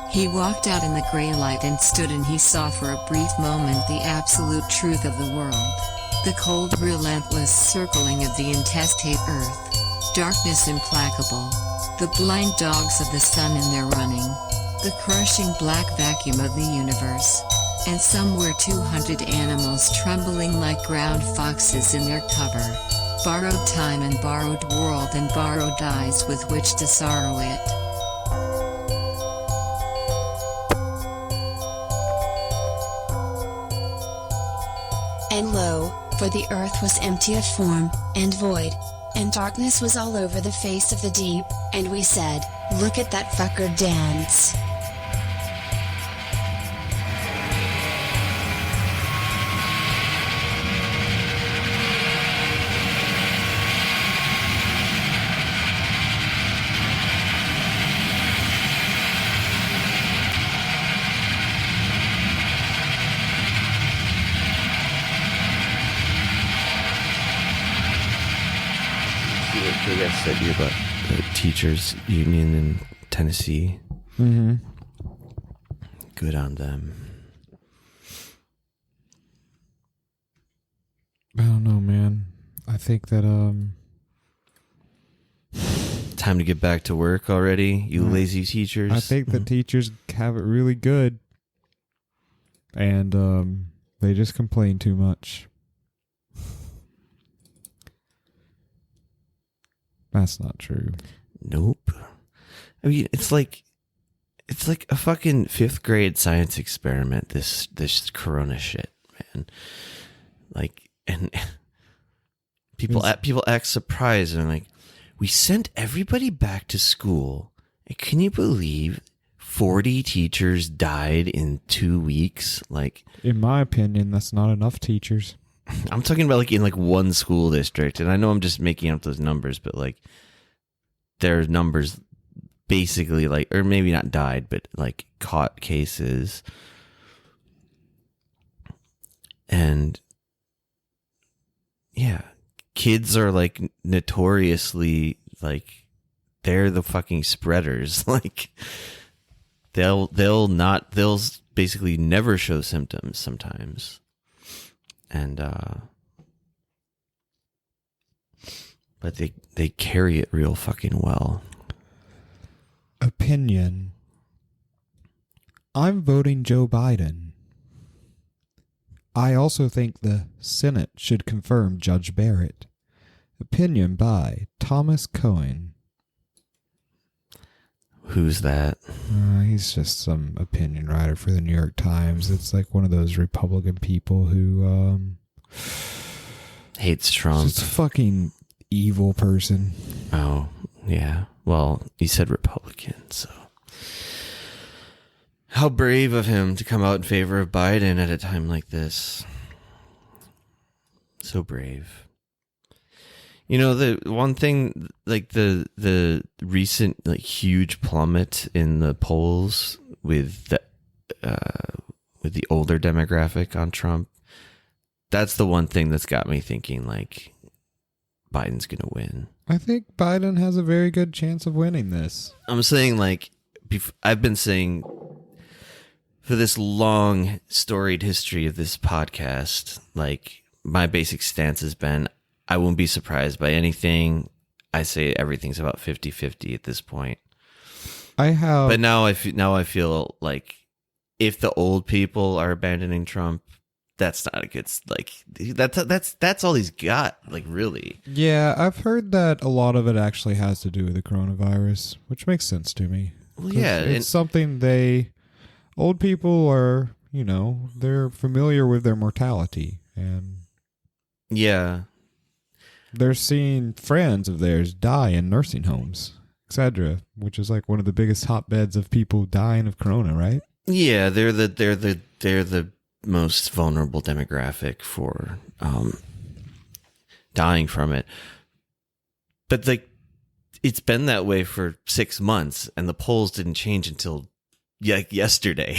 He walked out in the gray light and stood, and he saw for a brief moment the absolute truth of the world. The cold, relentless circling of the intestate earth. Darkness implacable. The blind dogs of the sun in their running. The crushing black vacuum of the universe. And somewhere 200 animals trembling like ground foxes in their cover. Borrowed time and borrowed world and borrowed eyes with which to sorrow it. And lo, for the earth was empty of form, and void, and darkness was all over the face of the deep, and we said, look at that fucker dance. I said you about the teachers union in Tennessee. Mm-hmm. Good on them. I don't know, man. I think that Time to get back to work already, you lazy teachers. I think the teachers have it really good, and they just complain too much. That's not true. Nope. I mean, it's like a fucking 5th grade science experiment. This corona shit, man. Like, and people act surprised, and like, we sent everybody back to school, and can you believe 40 teachers died in 2 weeks? Like, in my opinion, that's not enough teachers. I'm talking about like in like one school district, and I know I'm just making up those numbers, but like their numbers basically like, or maybe not died, but like caught cases. And yeah, kids are like notoriously like, they're the fucking spreaders. Like they'll basically never show symptoms sometimes. And but they carry it real fucking well. Opinion. I'm voting Joe Biden. I also think the Senate should confirm Judge Barrett. Opinion by Thomas Cohen. Who's that? He's just some opinion writer for the New York Times. It's like one of those Republican people who hates Trump. Just a fucking evil person. Oh, yeah. Well, he said Republican, so. How brave of him to come out in favor of Biden at a time like this. So brave. You know, the one thing, like the recent like huge plummet in the polls with the older demographic on Trump, that's the one thing that's got me thinking like Biden's gonna win. I think Biden has a very good chance of winning this. I'm saying like I've been saying for this long storied history of this podcast, like my basic stance has been, I won't be surprised by anything. I say everything's about 50-50 at this point. But now I feel like if the old people are abandoning Trump, that's not a good, like, that's all he's got, like, really. Yeah, I've heard that a lot of it actually has to do with the coronavirus, which makes sense to me. Well, yeah. It's something old people are, they're familiar with their mortality, and yeah, they're seeing friends of theirs die in nursing homes, etc., which is like one of the biggest hotbeds of people dying of corona, right? Yeah, they're the most vulnerable demographic for dying from it. But like, it's been that way for 6 months, and the polls didn't change until yesterday.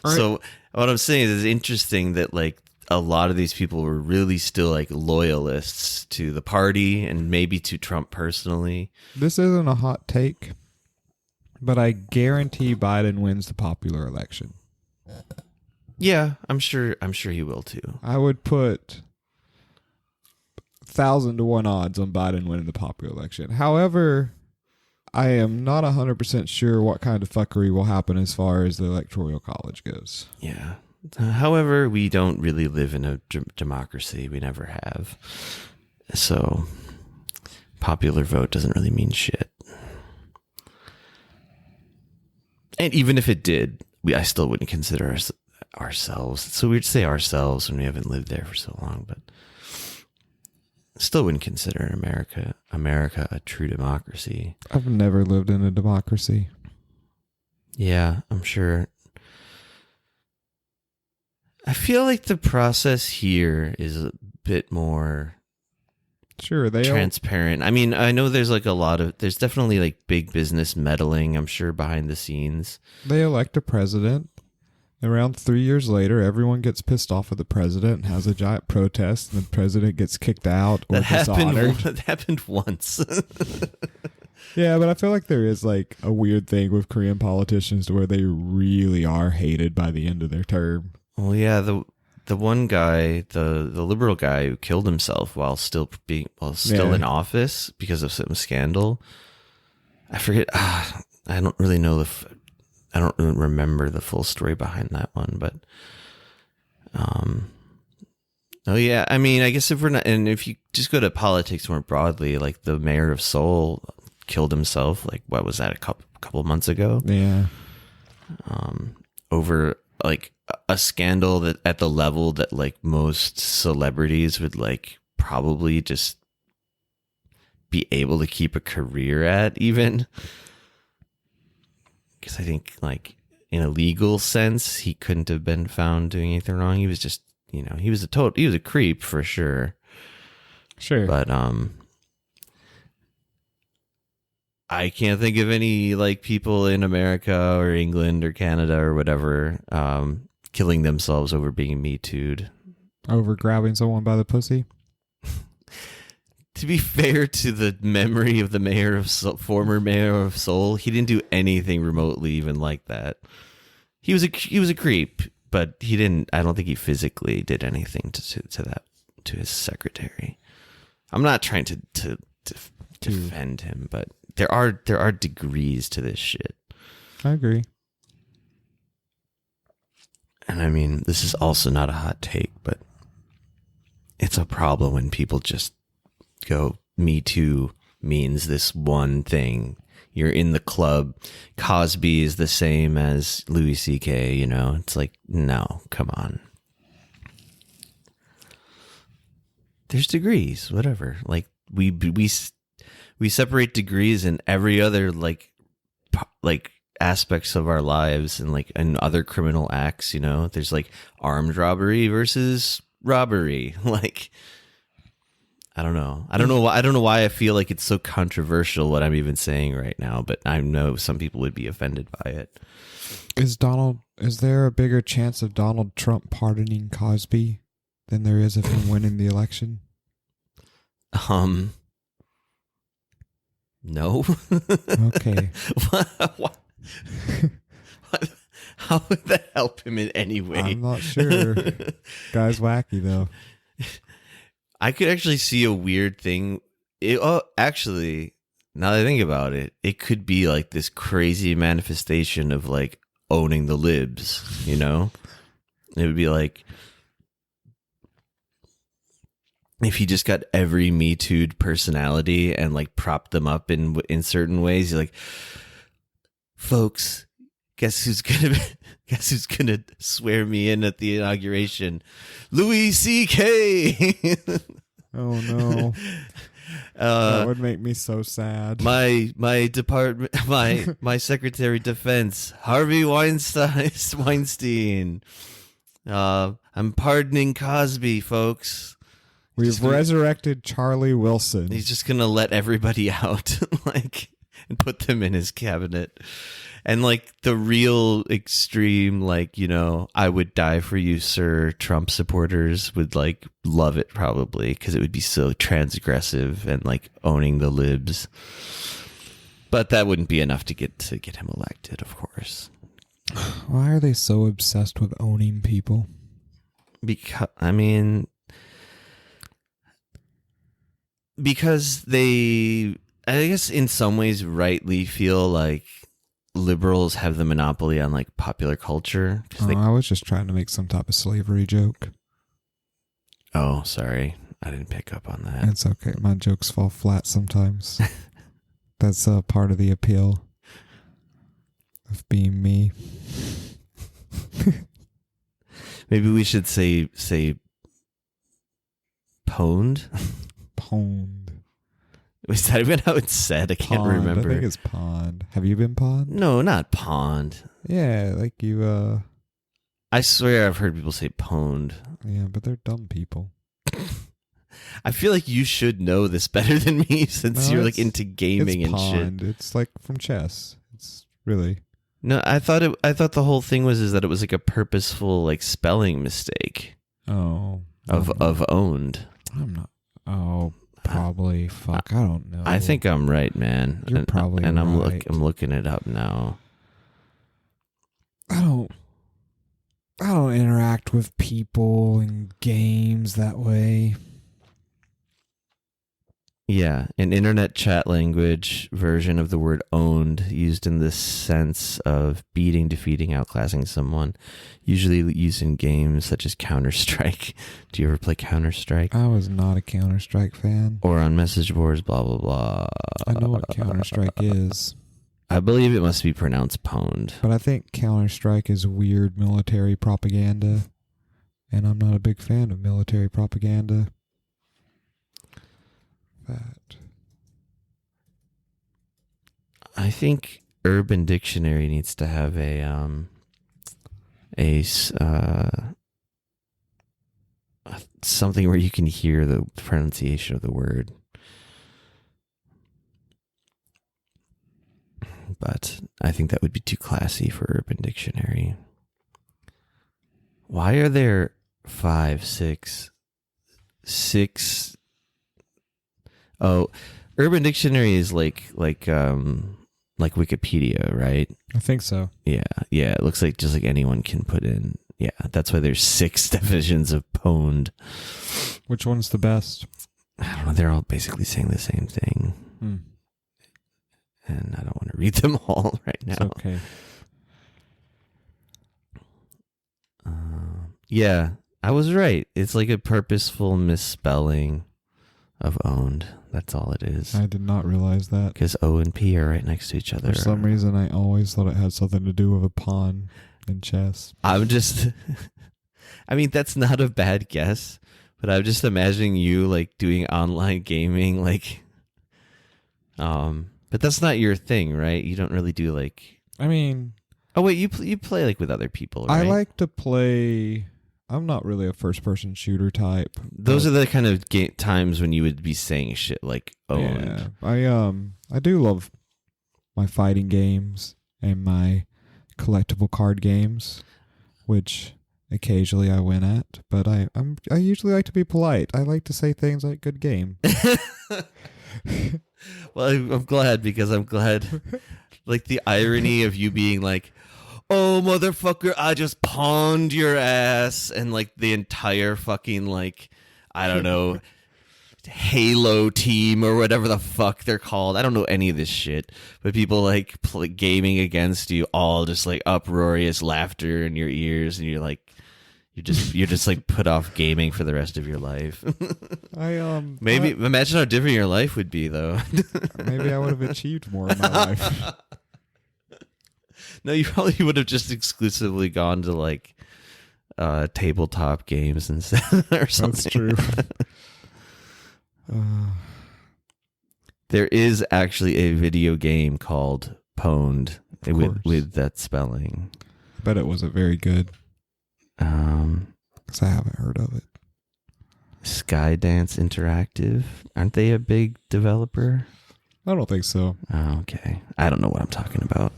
Right. So what I'm saying is, it's interesting that like a lot of these people were really still like loyalists to the party and maybe to Trump personally. This isn't a hot take, but I guarantee Biden wins the popular election. Yeah, I'm sure he will too. I would put 1,000 to 1 odds on Biden winning the popular election. However, I am not 100% sure what kind of fuckery will happen as far as the electoral college goes. Yeah. However, we don't really live in a democracy. We never have. So, popular vote doesn't really mean shit. And even if it did, I still wouldn't consider ourselves. It's so weird to say ourselves when we haven't lived there for so long, but still wouldn't consider America a true democracy. I've never lived in a democracy. Yeah, I'm sure. I feel like the process here is a bit more transparent. I mean, I know there's like there's definitely like big business meddling, I'm sure, behind the scenes. They elect a president. Around 3 years later, everyone gets pissed off at the president and has a giant protest, and the president gets kicked out or dishonored. That happened once. Yeah, but I feel like there is like a weird thing with Korean politicians to where they really are hated by the end of their term. Well, yeah, the one guy, the liberal guy who killed himself while still in office because of some scandal. I forget. I don't really know I don't really remember the full story behind that one, but oh yeah, I mean, I guess if you just go to politics more broadly, like the mayor of Seoul killed himself. Like, what was that? A couple months ago? Yeah. Over like a scandal that at the level that like most celebrities would like probably just be able to keep a career at, even. Because I think like in a legal sense, he couldn't have been found doing anything wrong. He was just, he was a creep for sure. Sure. But I can't think of any like people in America or England or Canada or whatever killing themselves over being Me Too'd. Over grabbing someone by the pussy? To be fair to the memory of the former mayor of Seoul, he didn't do anything remotely even like that. He was a creep, but he didn't. I don't think he physically did anything to his secretary. I'm not trying to defend him, but there are degrees to this shit. I agree. And I mean, this is also not a hot take, but it's a problem when people just go, Me Too means this one thing. You're in the club. Cosby is the same as Louis C.K., It's like, no, come on. There's degrees, whatever. Like, we separate degrees in every other, like aspects of our lives and, like, in other criminal acts, There's, like, armed robbery versus robbery. Like, I don't know. I don't know why I feel like it's so controversial what I'm even saying right now, but I know some people would be offended by it. Is there a bigger chance of Donald Trump pardoning Cosby than there is of him winning the election? No. Okay. What? How would that help him in any way? I'm not sure. Guy's wacky though. I could actually see a weird thing. Actually, now that I think about it, it could be like this crazy manifestation of like owning the libs, It would be like if he just got every Me Too'd personality and like propped them up in certain ways. You're like, folks, guess who's gonna swear me in at the inauguration? Louis C.K. Oh no. That would make me so sad. My department, my Secretary of Defense, Harvey Weinstein. I'm pardoning Cosby, folks. We've resurrected Charlie Wilson. He's just gonna let everybody out, and put them in his cabinet. And like the real extreme, like, you know, I would die for you, sir, Trump supporters would like love it probably because it would be so transgressive and like owning the libs. But that wouldn't be enough to get him elected, of course. Why are they so obsessed with owning people? Because they, I guess in some ways rightly feel like liberals have the monopoly on like popular culture. I was just trying to make some type of slavery joke. Oh, sorry. I didn't pick up on that. It's okay. My jokes fall flat sometimes. That's part of the appeal of being me. Maybe we should say pwned. Pwned. Was that even how it's said? I can't remember. I think it's pond. Have you been pond? No, not pond. Yeah, like you. I swear I've heard people say pwned. Yeah, but they're dumb people. I feel like you should know this better than me since you're like into gaming and pond. shit. It's like from chess. It's really. No, I thought the whole thing was that it was like a purposeful like spelling mistake. Oh. Of owned. I'm not. Oh, probably. Fuck, I don't know. I think I'm right, man. You're probably and right. I'm looking it up now. I don't interact with people in games that way. Yeah, an internet chat language version of the word owned used in the sense of beating, defeating, outclassing someone, usually used in games such as Counter-Strike. Do you ever play Counter-Strike? I was not a Counter-Strike fan. Or on message boards, blah, blah, blah. I know what Counter-Strike is. I believe it must be pronounced pwned. But I think Counter-Strike is weird military propaganda, and I'm not a big fan of military propaganda. That. I think Urban Dictionary needs to have something where you can hear the pronunciation of the word. But I think that would be too classy for Urban Dictionary. Why are there 5, 6? Oh, Urban Dictionary is like Wikipedia, right? I think so. Yeah. It looks like just like anyone can put in. Yeah, that's why there's 6 definitions of pwned. Which one's the best? I don't know. They're all basically saying the same thing. And I don't want to read them all right now. It's okay. Yeah, I was right. It's like a purposeful misspelling of owned. That's all it is. I did not realize that. Because O and P are right next to each other. For some reason, I always thought it had something to do with a pawn in chess. I'm just... I mean, that's not a bad guess, but I'm just imagining you, like, doing online gaming, like... But that's not your thing, right? You don't really do, like... I mean... Oh, wait, you play, like, with other people, right? I like to play... I'm not really a first-person shooter type. Those are the kind of times when you would be saying shit like owned. Yeah, I do love my fighting games and my collectible card games, which occasionally I win at. But I usually like to be polite. I like to say things like "good game." Well, I'm glad because I'm glad. Like the irony of you being like, "Oh, motherfucker, I just pawned your ass," and like the entire fucking, like, I don't know, Halo team or whatever the fuck they're called. I don't know any of this shit, but people like gaming against you, all just like uproarious laughter in your ears, and you're just like put off gaming for the rest of your life. Maybe imagine how different your life would be though. Maybe I would have achieved more in my life. No, you probably would have just exclusively gone to like tabletop games instead or something. That's true. There is actually a video game called Pwned with that spelling. I bet it wasn't very good. Because I haven't heard of it. Skydance Interactive. Aren't they a big developer? I don't think so. Oh, okay. I don't know what I'm talking about.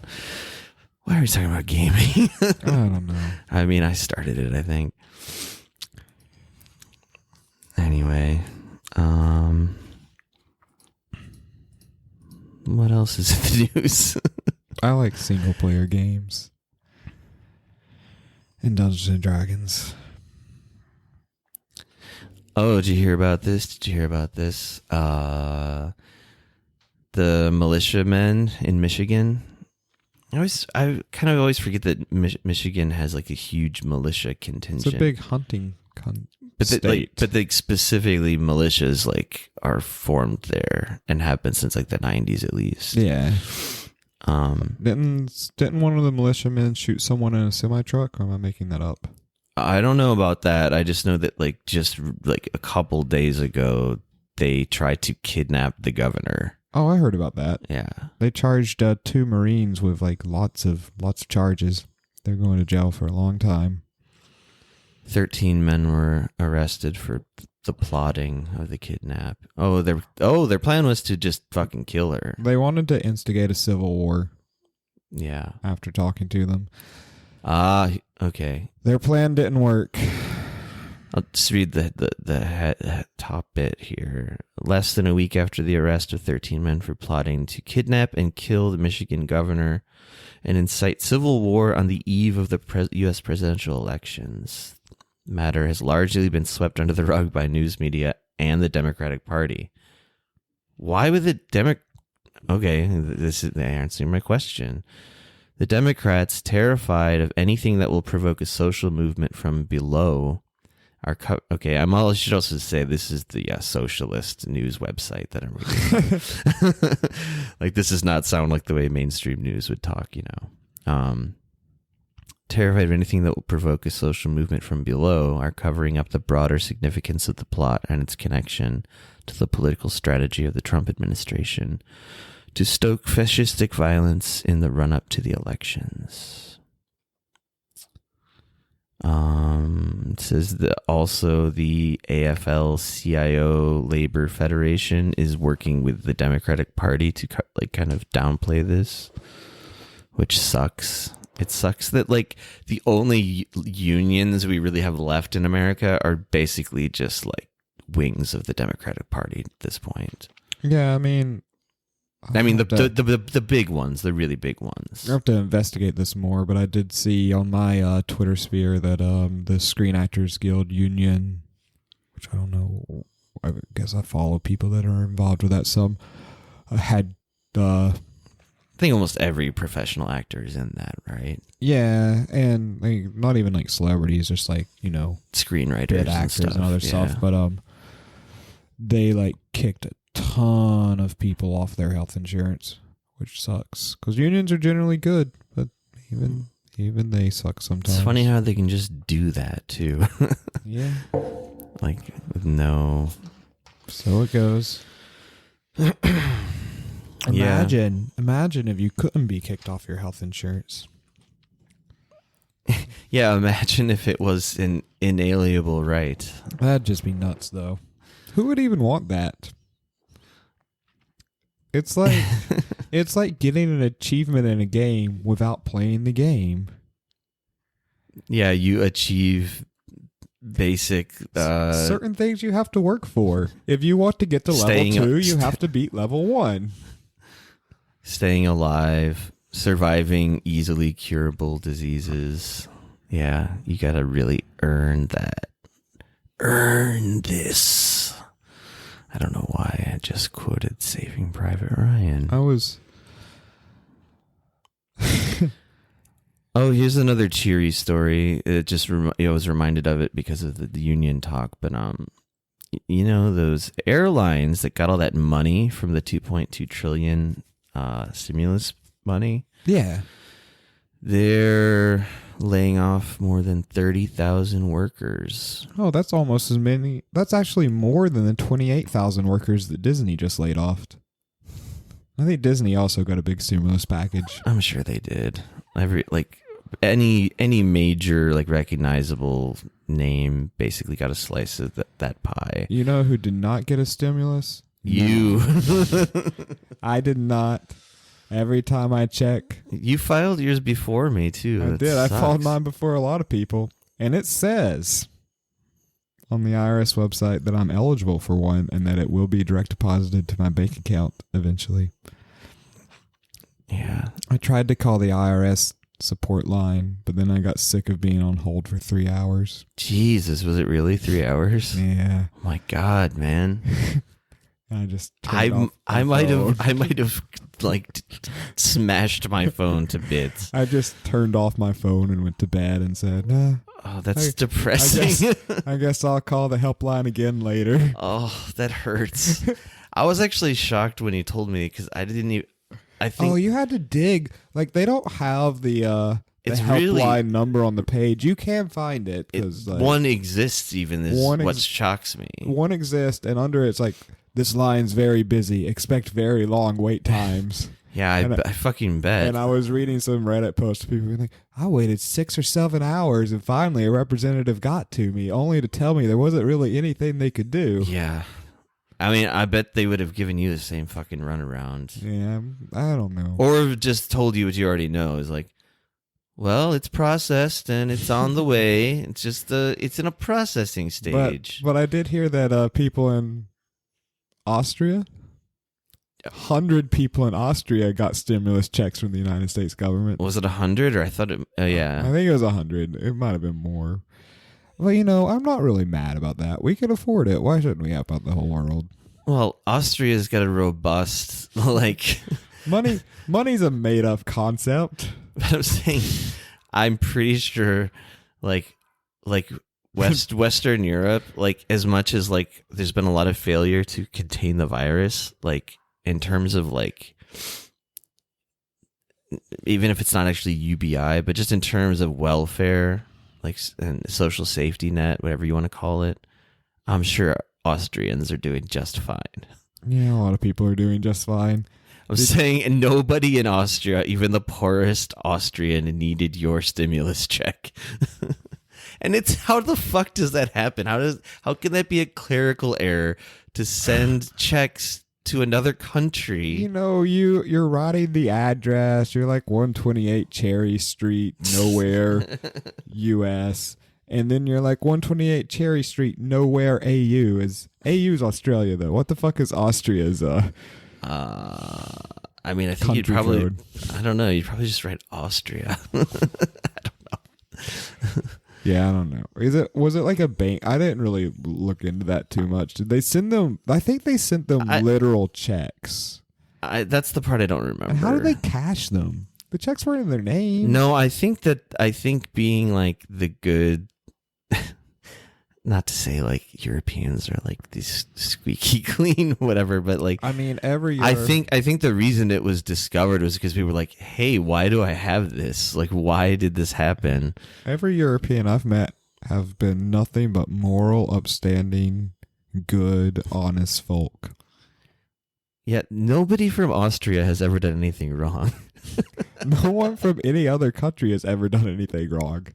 Why are we talking about gaming? I don't know. I mean, I started it, I think. Anyway, what else is in the news? I like single player games and Dungeons and Dragons. Oh, did you hear about this? The militiamen in Michigan. I kind of always forget that Michigan has like a huge militia contingent. It's a big hunting state. But specifically militias like are formed there and have been since like the 90s at least. Yeah. Didn't one of the militiamen shoot someone in a semi truck? Or am I making that up? I don't know about that. I just know that like just like a couple days ago they tried to kidnap the governor. Oh, I heard about that. Yeah. They charged 2 Marines with like lots of charges. They're going to jail for a long time. 13 men were arrested for the plotting of the kidnap. Their plan was to just fucking kill her. They wanted to instigate a civil war. Yeah. After talking to them. Okay. Their plan didn't work. I'll just read the top bit here. Less than a week after the arrest of 13 men for plotting to kidnap and kill the Michigan governor and incite civil war on the eve of the U.S. presidential elections, the matter has largely been swept under the rug by news media and the Democratic Party. Why would the Okay, this is answering my question. The Democrats, terrified of anything that will provoke a social movement from below, I should also say this is the socialist news website that I'm reading. Like, this does not sound like the way mainstream news would talk, Terrified of anything that will provoke a social movement from below, are covering up the broader significance of the plot and its connection to the political strategy of the Trump administration to stoke fascistic violence in the run-up to the elections. It says that also the AFL-CIO Labor Federation is working with the Democratic Party to kind of downplay this, which sucks. It sucks that like the only unions we really have left in America are basically just like wings of the Democratic Party at this point. Yeah, I mean the big ones, the really big ones. I have to investigate this more, but I did see on my Twitter sphere that the Screen Actors Guild Union, which I don't know, I guess I follow people that are involved with that some, had... I think almost every professional actor is in that, right? Yeah, and like, not even like celebrities, just like, screenwriters actors and other stuff, but they like kicked a ton of people off their health insurance, which sucks because unions are generally good, but even they suck sometimes. It's funny how they can just do that too. Yeah, like with no. So it goes. Imagine if you couldn't be kicked off your health insurance. Yeah, imagine if it was an inalienable right. That'd just be nuts, though. Who would even want that? It's like getting an achievement in a game without playing the game. Yeah, you achieve basic certain things you have to work for. If you want to get to level 2, you have to beat level 1. Staying alive, surviving easily curable diseases. Yeah, you gotta really earn that. Earn this. I don't know why I just quoted Saving Private Ryan. I was... Oh, here's another cheery story. It just I was reminded of it because of the union talk. But those airlines that got all that money from the 2.2 trillion stimulus money. Yeah, they're laying off more than 30,000 workers. Oh, that's almost as many. That's actually more than the 28,000 workers that Disney just laid off. I think Disney also got a big stimulus package. I'm sure they did. Any major recognizable name basically got a slice of that pie. You know who did not get a stimulus? You. I did not. Every time I check. You filed yours before me, too. I That did. I sucks. filed mine before a lot of people. And it says on the IRS website that I'm eligible for one and that it will be direct deposited to my bank account eventually. Yeah. I tried to call the IRS support line, but then I got sick of being on hold for 3 hours. Jesus, was it really 3 hours? Yeah. Oh my God, man. I just I turned off my might phone. have like smashed my phone to bits. I just turned off my phone and went to bed and said, nah, Oh, that's I depressing. I guess I'll call the helpline again later. Oh, that hurts. I was actually shocked when he told me because I didn't even. I think Oh, you had to dig. Like, they don't have the It's helpline really- number on the page. You can find it because one exists. Even is One what shocks me. one exists, and under it's like, this line's very busy. Expect very long wait times. Yeah, I fucking bet. And I was reading some Reddit posts of people being like, I waited 6 or 7 hours and finally a representative got to me, only to tell me there wasn't really anything they could do. Yeah. I mean, I bet they would have given you the same fucking runaround. Yeah, I don't know. Or just told you what you already know. Is like, well, it's processed and it's on the way. It's just it's in a processing stage. But I did hear that people in Austria, 100 people in Austria got stimulus checks from the United States government. Was it 100 or I thought it? Yeah. I think it was 100. It might have been more. Well, you know, I'm not really mad about that. We can afford it. Why shouldn't we help out the whole world? Well, Austria's got a robust like. Money's a made up concept. But I'm saying, I'm pretty sure, like Western Europe, like as much as like there's been a lot of failure to contain the virus, like in terms of like, even if it's not actually UBI, but just in terms of welfare, like and social safety net, whatever you want to call it, I'm sure Austrians are doing just fine. Yeah, a lot of people are doing just fine. I'm saying, and nobody in Austria, even the poorest Austrian, needed your stimulus check. And it's, how the fuck does that happen? How can that be a clerical error to send checks to another country? You know, you're writing the address. You're like 128 Cherry Street, nowhere, U.S. And then you're like 128 Cherry Street, nowhere, AU. AU's Australia, though. What the fuck is Austria's? I mean, I think you'd country probably, code. I don't know, you'd probably just write Austria. I don't know. Yeah, I don't know. Was it like a bank? I didn't really look into that too much. Did they send them? I think they sent them literal checks. That's the part I don't remember. And how did they cash them? The checks weren't in their name. No, I think being like the good, not to say like Europeans are like these squeaky clean, whatever, but like, I mean, every year. I think the reason it was discovered was because people were like, hey, why do I have this? Like, why did this happen? Every European I've met have been nothing but moral, upstanding, good, honest folk. Yet nobody from Austria has ever done anything wrong. No one from any other country has ever done anything wrong.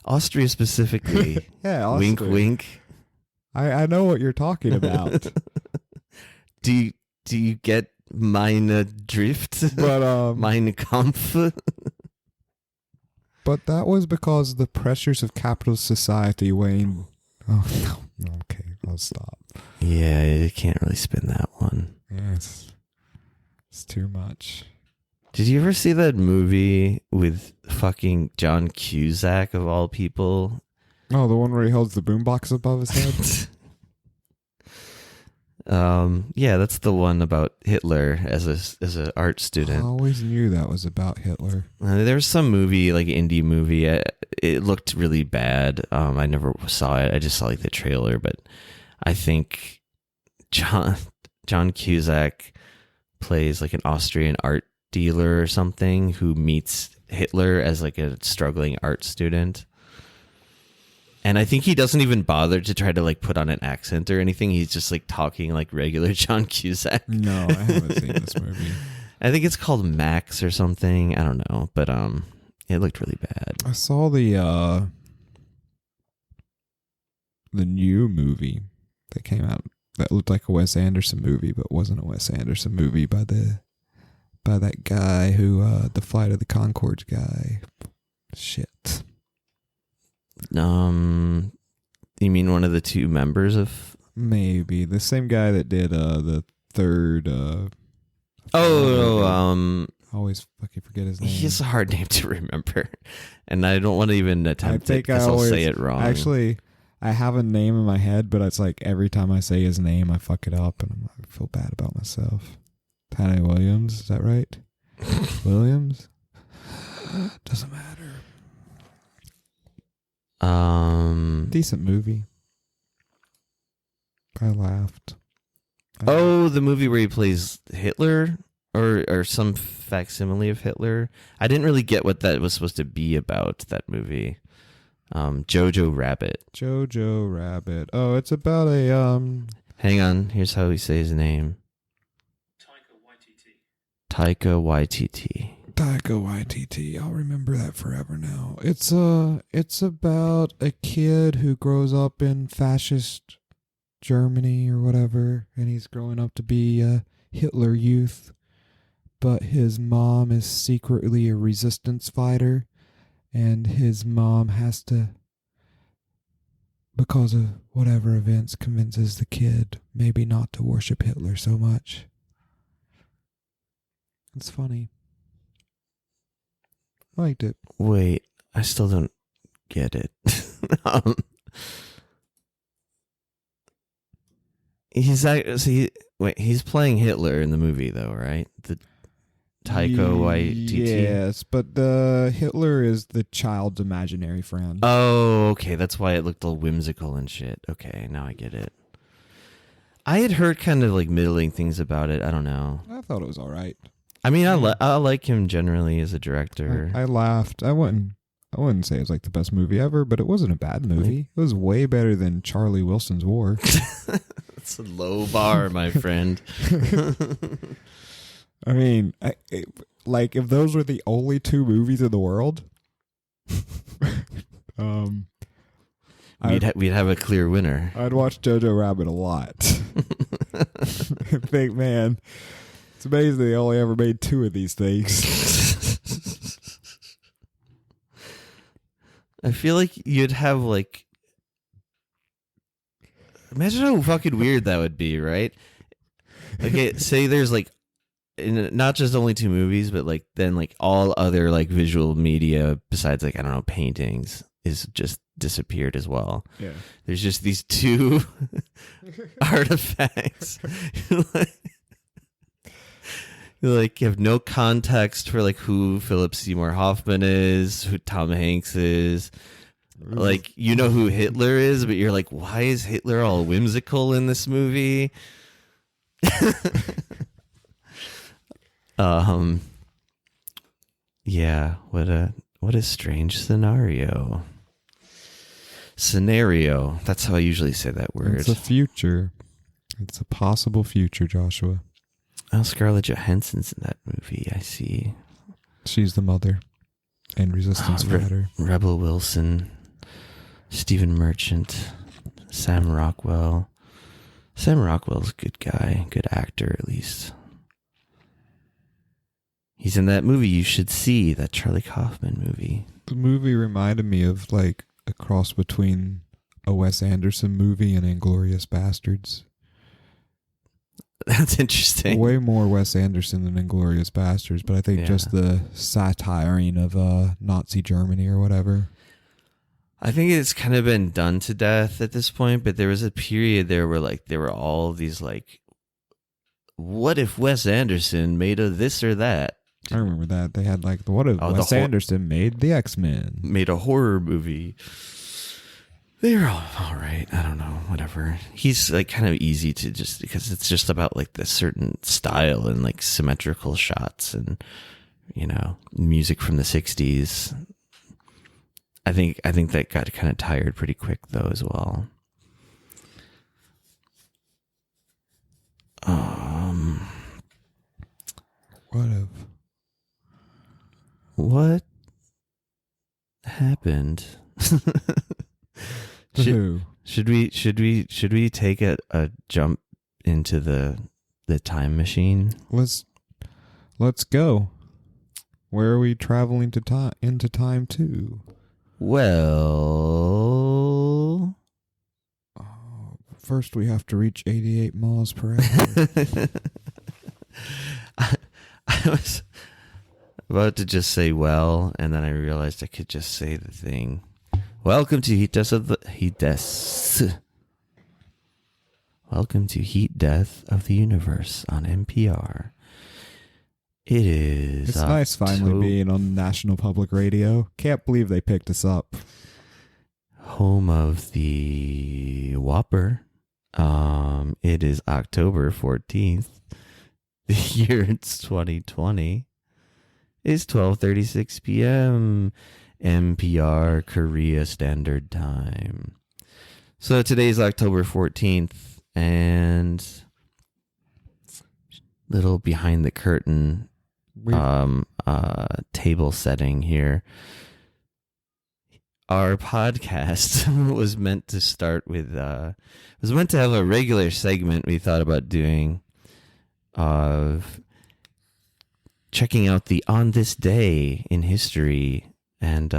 Austria specifically. Yeah, Wink, Austria. wink. I know what you're talking about. Do you get meine Drift? But Mein Kampf? But that was because the pressures of capitalist society weighing. Oh no! Okay, I'll stop. Yeah, you can't really spin that one. Yes, it's too much. Did you ever see that movie with fucking John Cusack of all people? Oh, the one where he holds the boombox above his head. Yeah, that's the one about Hitler as a art I student. always knew that was about Hitler. There was some movie, like indie movie. It looked really bad. I never saw it. I just saw like the trailer, but I think John Cusack plays like an Austrian art dealer or something who meets Hitler as like a struggling art student. And I think he doesn't even bother to try to like put on an accent or anything. He's just like talking like regular John Cusack. No, I haven't seen this movie. I think it's called Max or something. I don't know, but it looked really bad. I saw the new movie that came out that looked like a Wes Anderson movie, but wasn't a Wes Anderson movie by the by that guy who, the Flight of the Conchords guy. Shit. You mean one of the two members of? Maybe the same guy that did the third. Always fucking forget his name. He's a hard name to remember, and I don't want to even attempt it because I'll say it wrong. Actually, I have a name in my head, but it's like every time I say his name, I fuck it up, and I feel bad about myself. Tanya Williams, is that right? Williams? Doesn't matter. Decent movie. I laughed. The movie where he plays Hitler or some facsimile of Hitler. I didn't really get what that was supposed to be about, that movie. Jojo Rabbit. Jojo Rabbit. Oh, it's about a Hang on, here's how we say his name. Taika Waititi. Taika Waititi. I'll remember that forever now. It's about a kid who grows up in fascist Germany or whatever, and he's growing up to be a Hitler youth, but his mom is secretly a resistance fighter, and his mom has to, because of whatever events, convinces the kid maybe not to worship Hitler so much. It's funny. I liked it. Wait, I still don't get it. He's playing Hitler in the movie, though, right? The Taika Waititi. Yes, but the Hitler is the child's imaginary friend. Oh, okay. That's why it looked all whimsical and shit. Okay, now I get it. I had heard kind of like middling things about it. I don't know. I thought it was all right. I mean, I like him generally as a director. I laughed. I wouldn't say it was like the best movie ever, but it wasn't a bad movie. It was way better than Charlie Wilson's War. It's a low bar, my friend. I mean, like if those were the only two movies in the world, we'd have a clear winner. I'd watch Jojo Rabbit a lot. I think, man, it's amazing they only ever made two of these things. I feel like you'd have like, imagine how fucking weird that would be, right? Okay, say there's like, not just only two movies, but like then like all other like visual media besides like, I don't know, paintings is just disappeared as well. Yeah. There's just these two artifacts. Like you have no context for like who Philip Seymour Hoffman is, who Tom Hanks is. Like, you know who Hitler is, but you're like, why is Hitler all whimsical in this movie? Yeah, what a strange scenario. Scenario. That's how I usually say that word. It's a future. It's a possible future, Joshua. Oh, Scarlett Johansson's in that movie, I see. She's the mother and resistance fighter. Rebel Wilson, Stephen Merchant, Sam Rockwell. Sam Rockwell's a good guy, good actor at least. He's in that movie you should see, that Charlie Kaufman movie. The movie reminded me of like a cross between a Wes Anderson movie and Inglourious Bastards. That's interesting. Way more Wes Anderson than Inglourious Bastards, but I think just the satiring of Nazi Germany or whatever. I think it's kind of been done to death at this point, but there was a period there where like there were all these like, what if Wes Anderson made a this or that? I remember that. They had like, what if Wes Anderson made the X-Men? Made a horror movie. They were all right. I don't know. Whatever. He's like kind of easy to just, because it's just about like the certain style and like symmetrical shots and, you know, music from the 60s. I think that got kind of tired pretty quick though as well. What happened? Should we take a jump into the time machine? Let's let's go. Where are we traveling into time to? Well, first we have to reach 88 miles per hour. I was about to just say well, and then I realized I could just say the thing. Welcome to Welcome to Heat Death of the Universe on NPR. It is. It's nice finally being on National Public Radio. Can't believe they picked us up. Home of the Whopper. It is October 14th. The year it's 2020. It's 12:36 p.m. NPR Korea Standard Time. So today's October 14th, and little behind the curtain table setting here. Our podcast was meant to start with was meant to have a regular segment we thought about doing of checking out the on this day in history and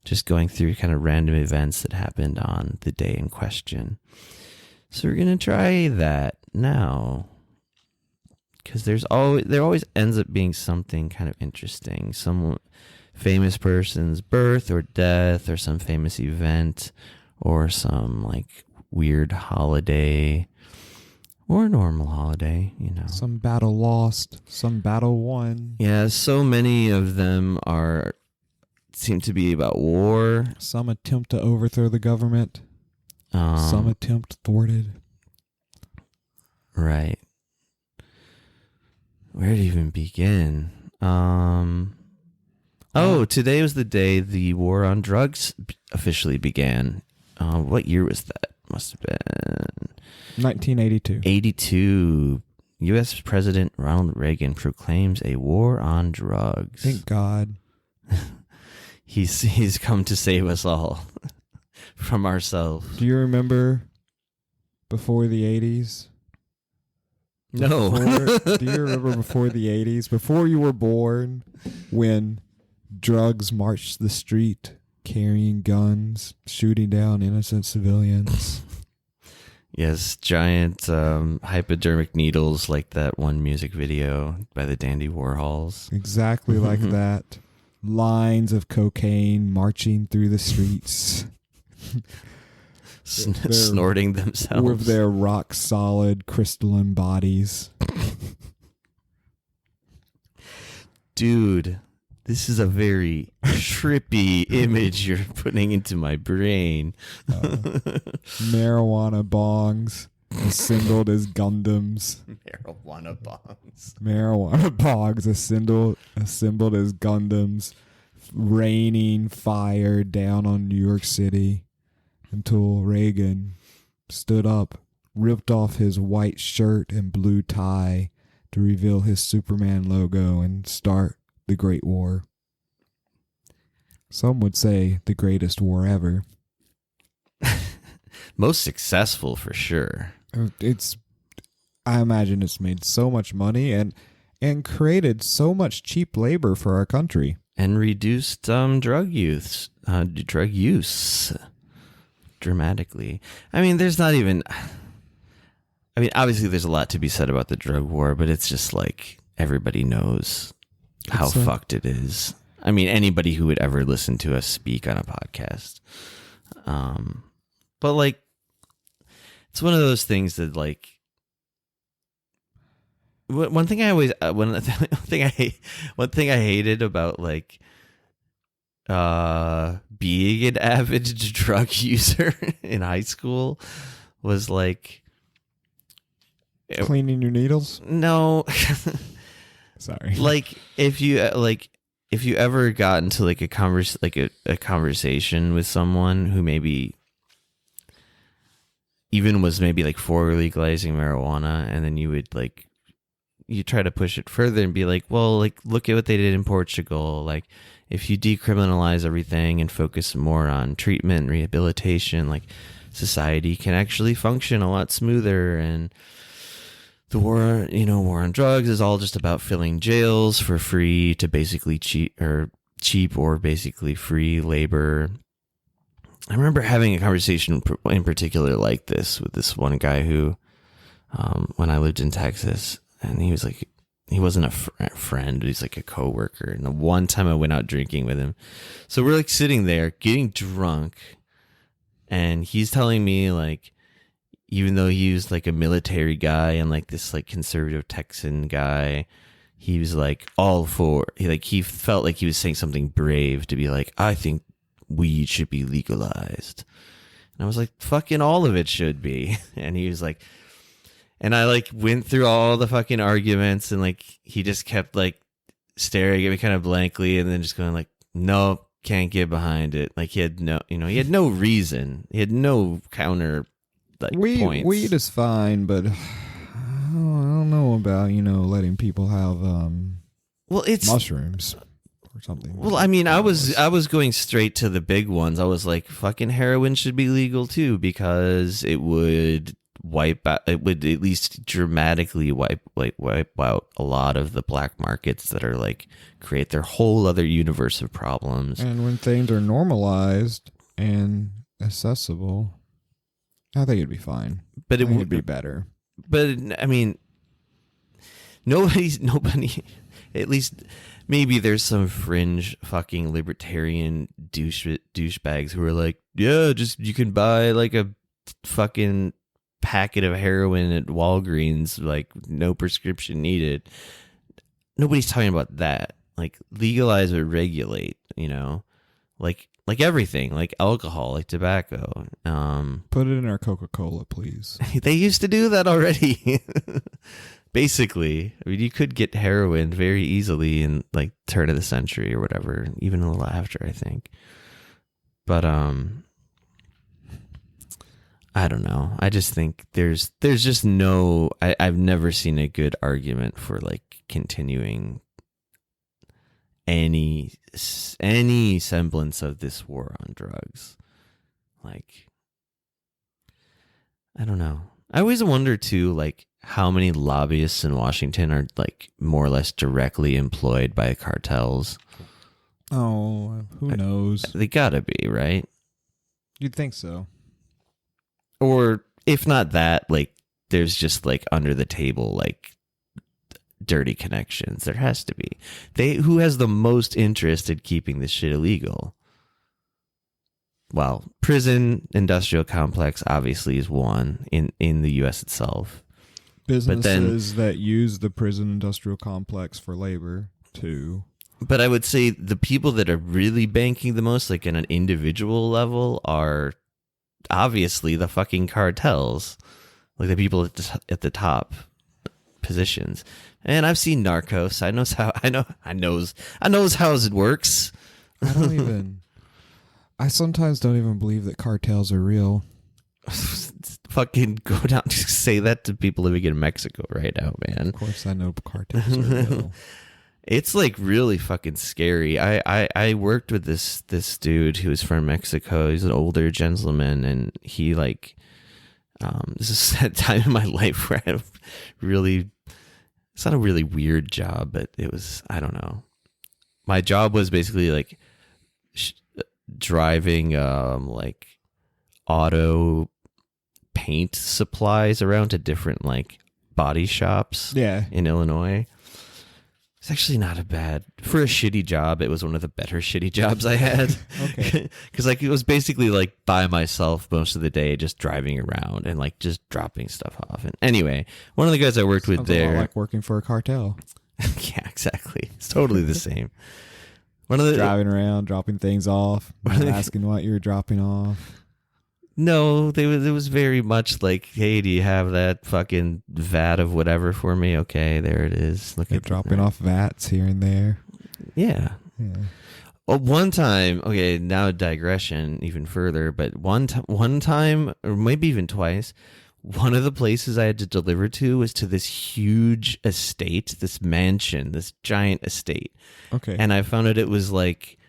just going through kind of random events that happened on the day in question. So we're going to try that now, because there always ends up being something kind of interesting, some famous person's birth or death, or some famous event, or some like weird holiday, or normal holiday, you know. Some battle lost, some battle won. Yeah, so many of them seem to be about war. Some attempt to overthrow the government. Some attempt thwarted. Right. Where to even begin? Today was the day the war on drugs officially began. What year was that? Must have been 1982. 82. U.S. President Ronald Reagan proclaims a war on drugs. Thank God. He's come to save us all from ourselves. Do you remember before the 80s? No. Do you remember before the 80s? Before you were born, when drugs marched the street carrying guns, shooting down innocent civilians. Yes, giant hypodermic needles like that one music video by the Dandy Warhols. Exactly like that. Lines of cocaine marching through the streets. Snorting themselves. With their rock-solid crystalline bodies. Dude, this is a very trippy image you're putting into my brain. Marijuana bongs assembled as Gundams. Marijuana bongs. Marijuana bongs assembled as Gundams, raining fire down on New York City until Reagan stood up, ripped off his white shirt and blue tie to reveal his Superman logo and start the Great War. Some would say the greatest war ever. Most successful for sure. I imagine it's made so much money and created so much cheap labor for our country. And reduced drug use dramatically. I mean, obviously there's a lot to be said about the drug war, but it's just like everybody knows how fucked it is. I mean, anybody who would ever listen to us speak on a podcast. But like, it's one of those things that like, one thing I hated about like being an avid drug user in high school was like cleaning your needles. No. Sorry. Like if you ever got into like a conversation with someone who maybe even was maybe like for legalizing marijuana, and then you try to push it further and be like, well, like look at what they did in Portugal. Like if you decriminalize everything and focus more on treatment and rehabilitation, like society can actually function a lot smoother, and the war on drugs is all just about filling jails for free to basically cheap or basically free labor. I remember having a conversation in particular like this with this one guy who, when I lived in Texas, and he was like, he wasn't a friend, he's like a coworker. And the one time I went out drinking with him, so we're like sitting there getting drunk, and he's telling me like, even though he was like a military guy and like this like conservative Texan guy, he was like all for, he felt like he was saying something brave to be like, I think weed should be legalized. And I was like, fucking all of it should be. And he was like, and I like went through all the fucking arguments, and like he just kept like staring at me kind of blankly, and then just going like, no, can't get behind it. Like he had no reason. He had no counter points. Weed is fine, but I don't know about letting people have it's mushrooms or something. Well, I mean, I was going straight to the big ones. I was like, fucking heroin should be legal too, because it would at least dramatically wipe out a lot of the black markets that are like create their whole other universe of problems. And when things are normalized and accessible, I think it'd be fine. But it would be better. But I mean, nobody, at least maybe there's some fringe fucking libertarian douchebags who are like, yeah, just you can buy like a fucking packet of heroin at Walgreens, like no prescription needed. Nobody's talking about that. Like legalize or regulate, like everything, like alcohol, like tobacco. Put it in our Coca-Cola, please. They used to do that already. Basically, I mean, you could get heroin very easily in like turn of the century or whatever, even a little after, I think. But I don't know. I just think there's just no. I've never seen a good argument for like continuing any semblance of this war on drugs. Like, I don't know. I always wonder too, like how many lobbyists in Washington are like more or less directly employed by cartels. Oh, who knows? They gotta be, right? You'd think so. Or if not that, like there's just like under the table, like dirty connections. There has to be. Who has the most interest in keeping this shit illegal? Well, prison industrial complex obviously is one in the U.S. itself. Businesses that use the prison industrial complex for labor too. But I would say the people that are really banking the most, like in an individual level, are obviously the fucking cartels, like the people at the top positions. And I've seen Narcos. I knows how it works. I sometimes don't even believe that cartels are real. Fucking go down to say that to people living in Mexico right now, man. Of course I know cartels are real. It's like really fucking scary. I worked with this dude who was from Mexico. He's an older gentleman, and he like this is that time in my life where I had it's not a really weird job, but it was, I don't know. My job was basically like driving like auto paint supplies around to different like body shops in Illinois. It's actually not a bad, for a shitty job, it was one of the better shitty jobs I had. Okay. Because like it was basically like by myself most of the day, just driving around and like just dropping stuff off. And anyway, one of the guys I worked with there, a lot like working for a cartel. Yeah, exactly. It's totally the same. Driving around, dropping things off, asking what you're dropping off. No, it was very much like, hey, do you have that fucking vat of whatever for me? Okay, there it is. Look at dropping off vats here and there. Yeah. Well, one time, okay, now digression even further, but one time, or maybe even twice, one of the places I had to deliver to was to this huge estate, this mansion, this giant estate. Okay. And I found out it was like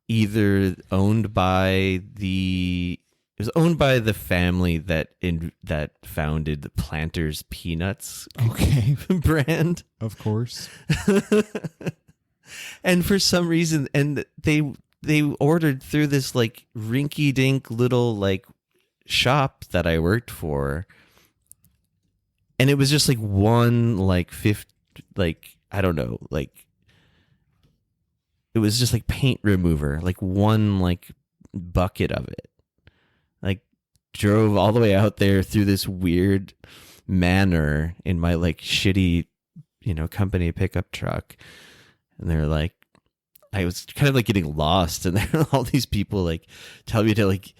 either owned by the was owned by the family that founded the Planters Peanuts Okay. brand. Of course. And for some reason, and they ordered through this like rinky-dink little like shop that I worked for, and it was just like one like I don't know, like it was just like paint remover, like one like bucket of it. Like drove all the way out there through this weird manor in my like shitty, company pickup truck. And they're like, I was kind of like getting lost, and there were all these people like telling me to like,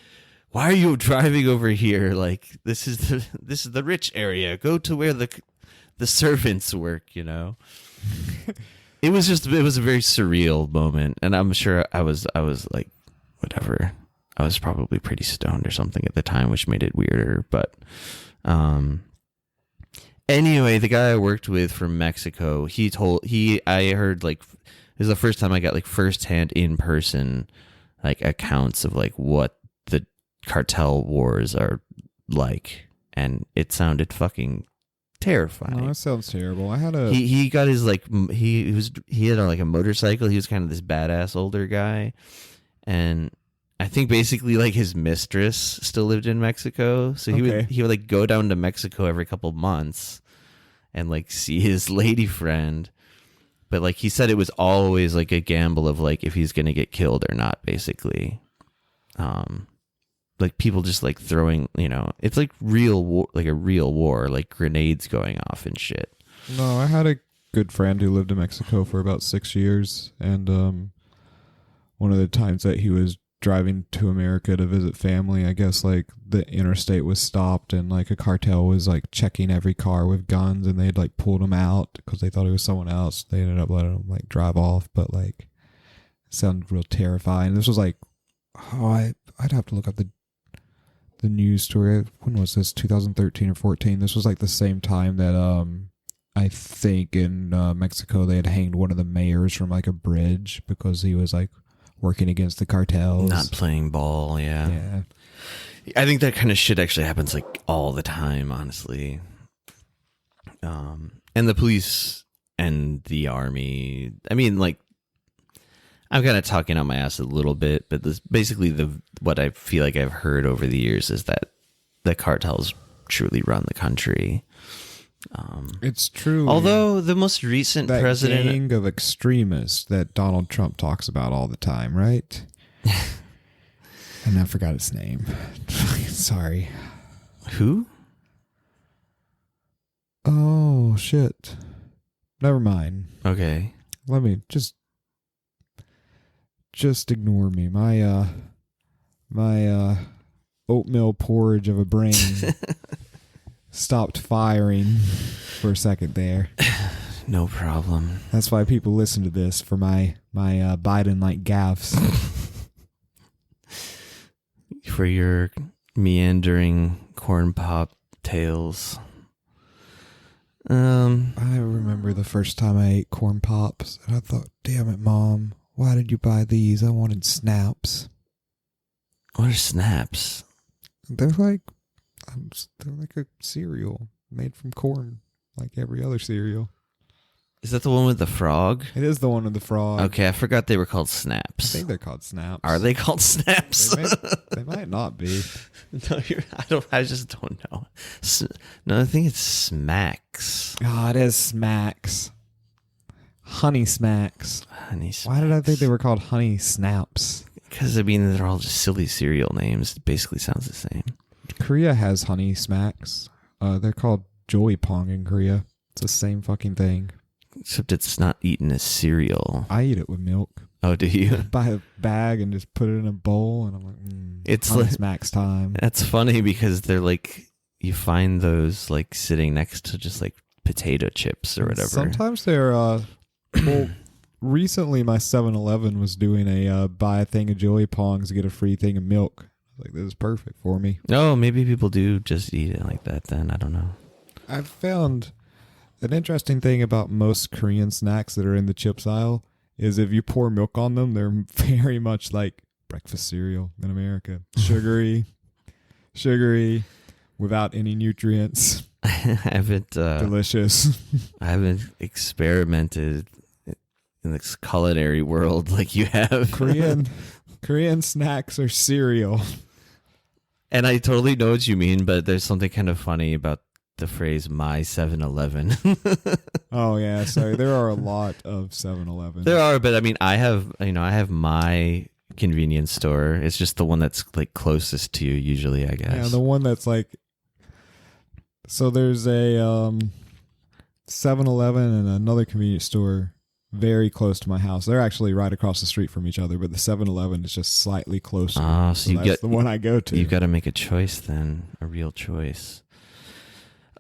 why are you driving over here? Like this is the rich area. Go to where the servants work. It was a very surreal moment, and I'm sure I was like, whatever. I was probably pretty stoned or something at the time, which made it weirder. But anyway, the guy I worked with from Mexico, I heard like, it was the first time I got like firsthand in person, like accounts of like what the cartel wars are like. And it sounded fucking terrifying. Oh, that sounds terrible. I had he got his like, he had like a motorcycle. He was kind of this badass older guy. And I think basically like his mistress still lived in Mexico, so he would like go down to Mexico every couple months and like see his lady friend. But like he said, it was always like a gamble of like if he's gonna get killed or not. Basically, like people just like throwing, it's like real war, like a real war, like grenades going off and shit. No, I had a good friend who lived in Mexico for about 6 years, and one of the times that he was driving to America to visit family, I guess like the interstate was stopped and like a cartel was like checking every car with guns, and they'd like pulled him out because they thought it was someone else. They ended up letting him like drive off, but like it sounded real terrifying. This was like, I'd have to look up the news story. When was this? 2013 or 14? This was like the same time that I think in Mexico they had hanged one of the mayors from like a bridge because he was like working against the cartels. Not playing ball, yeah. I think that kind of shit actually happens like all the time, honestly. And the police and the army, I mean, like, I'm kind of talking on my ass a little bit, but this basically what I feel like I've heard over the years is that the cartels truly run the country. It's true. Although the most recent that president, gang of extremists that Donald Trump talks about all the time, right? And I forgot its name. Sorry. Who? Oh shit. Never mind. Okay. Let me just ignore me. My oatmeal porridge of a brain stopped firing for a second there. No problem. That's why people listen to this, for my Biden-like gaffes. For your meandering corn pop tales. I remember the first time I ate corn pops, and I thought, damn it, Mom, why did you buy these? I wanted snaps. What are snaps? They're like a cereal made from corn, like every other cereal. Is that the one with the frog? It is the one with the frog. Okay, I forgot they were called snaps. I think they're called snaps. Are they called snaps? They might not be. No, I just don't know. No, I think it's smacks. Oh, it is smacks. Honey smacks. Honey smacks. Why did I think they were called honey snaps? Because, I mean, they're all just silly cereal names. It basically sounds the same. Korea has honey smacks. They're called joy pong in Korea. It's the same fucking thing. Except it's not eaten as cereal. I eat it with milk. Oh, do you? Buy a bag and just put it in a bowl, and I'm like, it's honey like smacks time. That's funny because they're like, you find those like sitting next to just like potato chips or whatever. Sometimes they're, well, recently my 7-Eleven was doing a buy a thing of joy pongs, get a free thing of milk. Like, this is perfect for me. Oh, maybe people do just eat it like that then. I don't know. I've found an interesting thing about most Korean snacks that are in the chips aisle is if you pour milk on them, they're very much like breakfast cereal in America. Sugary, Sugary, without any nutrients. I haven't Delicious. I haven't experimented in this culinary world like you have. Korean snacks are cereal. And I totally know what you mean, but there's something kind of funny about the phrase "my 7-Eleven." Oh yeah, sorry. There are a lot of 7-Eleven. There are, but I mean, I have my convenience store. It's just the one that's like closest to you usually, I guess. Yeah, the one that's like. So there's a 7-Eleven and another convenience store very close to my house. They're actually right across the street from each other, but the 7-Eleven is just slightly closer. So you that's get the one I go to. You've got to make a choice then, a real choice.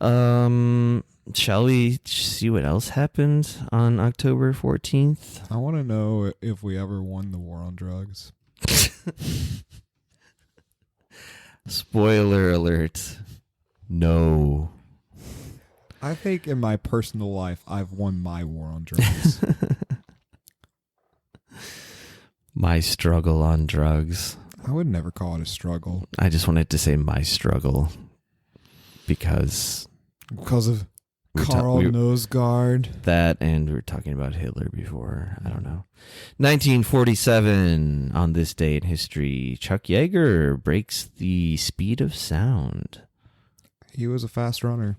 Shall we see what else happened on October 14th? I want to know if we ever won the war on drugs. Spoiler alert. No. I think in my personal life, I've won my war on drugs. My struggle on drugs. I would never call it a struggle. I just wanted to say my struggle because of Carl Nosegard. That, and we were talking about Hitler before. I don't know. 1947, on this day in history, Chuck Yeager breaks the speed of sound. He was a fast runner.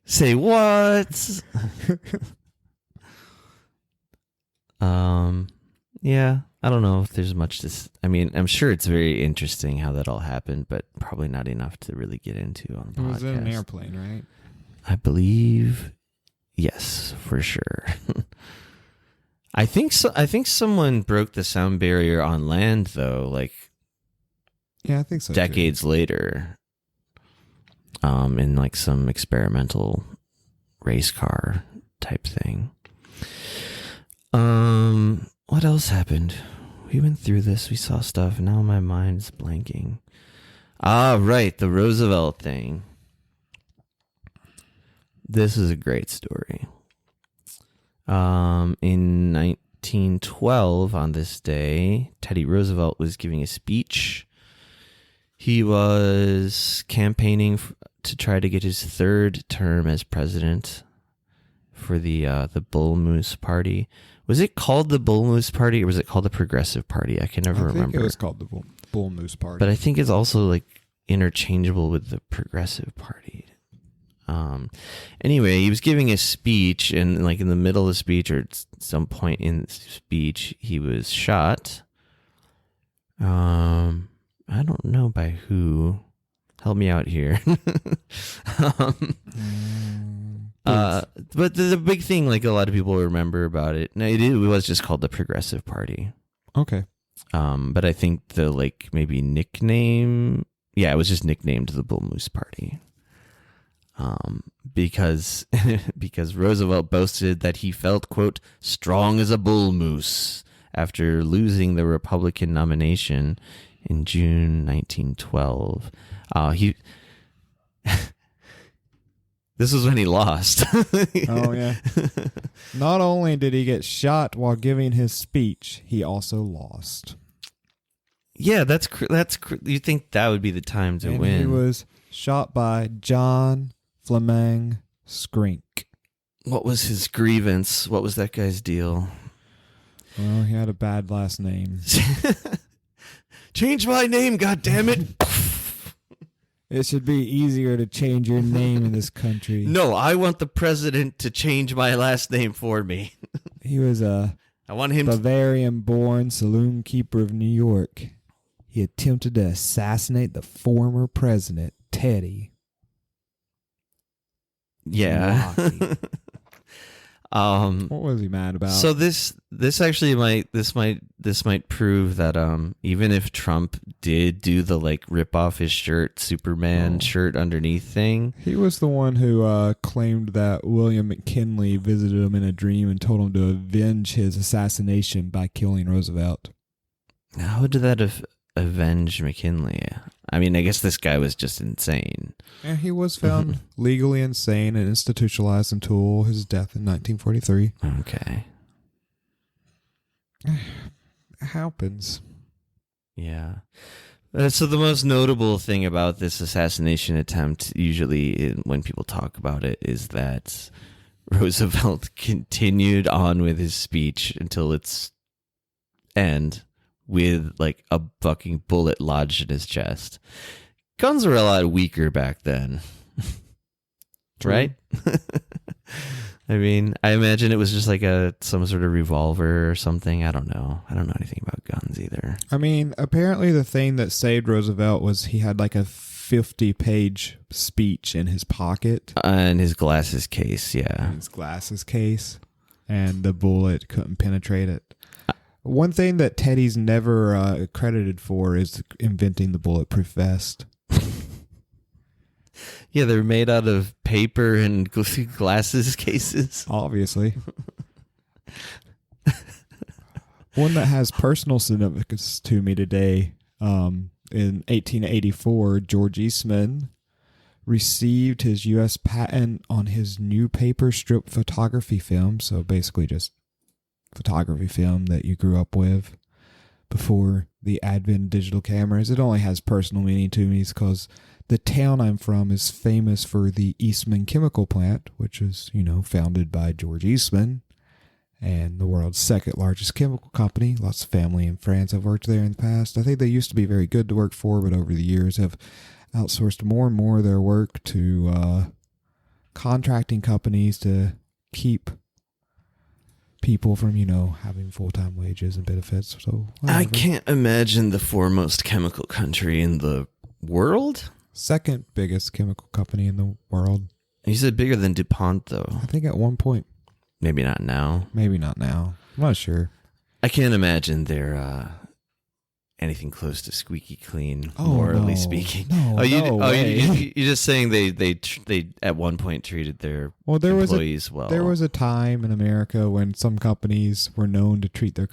Say what? Yeah, I don't know if there's much to. I mean, I'm sure it's very interesting how that all happened, but probably not enough to really get into on the podcast. He was in an airplane, right? I believe, yes, for sure. I think so. I think someone broke the sound barrier on land, though. Like, yeah, I think so. Decades later, in like some experimental race car type thing. What else happened? We went through this. We saw stuff. Now my mind's blanking. Right, the Roosevelt thing. This is a great story. In 1912, on this day, Teddy Roosevelt was giving a speech. He was campaigning to try to get his third term as president for the Bull Moose Party. Was it called the Bull Moose Party, or was it called the Progressive Party? I can never remember. I think it was called the Bull Moose Party. But I think it's also like interchangeable with the Progressive Party. Anyway, he was giving a speech, and like in the middle of the speech or at some point in the speech, he was shot. I don't know by who. Help me out here. But the big thing, like a lot of people remember about it, no, it was just called the Progressive Party. Okay. But I think the like maybe nickname, yeah, it was just nicknamed the Bull Moose Party. Because Roosevelt boasted that he felt, quote, strong as a bull moose after losing the Republican nomination in June 1912. This was when he lost. Oh, yeah. Not only did he get shot while giving his speech, he also lost. Yeah, that's you think that would be the time to win. He was shot by John Fleming Skrink. What was his grievance? What was that guy's deal? Well, he had a bad last name. Change my name, goddammit. It should be easier to change your name in this country. No, I want the president to change my last name for me. He was I want him Bavarian-born saloon keeper of New York. He attempted to assassinate the former president, Teddy. Yeah. What was he mad about? So this actually might prove that even if Trump did do the like rip off his shirt Superman shirt underneath thing, he was the one who claimed that William McKinley visited him in a dream and told him to avenge his assassination by killing Roosevelt. How did that avenge McKinley? I mean, I guess this guy was just insane. Yeah, he was found legally insane and institutionalized until his death in 1943. Okay. It happens. Yeah. So the most notable thing about this assassination attempt, usually when people talk about it, is that Roosevelt continued on with his speech until its end with like a fucking bullet lodged in his chest. Guns were a lot weaker back then. Right? I mean, I imagine it was just like some sort of revolver or something. I don't know. I don't know anything about guns either. I mean, apparently the thing that saved Roosevelt was he had like a 50-page speech in his pocket. In his glasses case, yeah. In his glasses case. And the bullet couldn't penetrate it. One thing that Teddy's never credited for is inventing the bulletproof vest. Yeah, they're made out of paper and glasses cases. Obviously. One that has personal significance to me today. In 1884, George Eastman received his U.S. patent on his new paper strip photography film. So basically just photography film that you grew up with before the advent of digital cameras. It only has personal meaning to me because the town I'm from is famous for the Eastman chemical plant, which was, founded by George Eastman and the world's second largest chemical company. Lots of family and friends have worked there in the past. I think they used to be very good to work for, but over the years have outsourced more and more of their work to contracting companies to keep people from, having full-time wages and benefits. So whatever. I can't imagine the foremost chemical country in the world. Second biggest chemical company in the world. You said bigger than DuPont, though. I think at one point. Maybe not now. Maybe not now. I'm not sure. I can't imagine they're anything close to squeaky clean, morally speaking. You're just saying they at one point treated their employees well. There was a time in America when some companies were known to treat their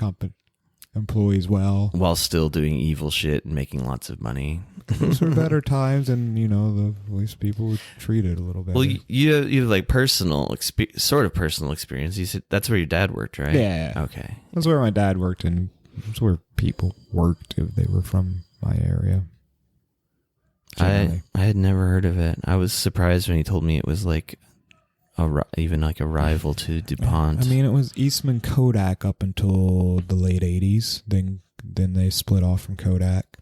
employees well, while still doing evil shit and making lots of money. Those were better times, and at least people were treated a little better. Well, you have like personal experience. You said that's where your dad worked, right? Yeah. Okay. That's where my dad worked, and that's where people worked if they were from my area. I had never heard of it. I was surprised when he told me it was like even like a rival to DuPont. I mean, it was Eastman Kodak up until the late 80s. Then they split off from Kodak.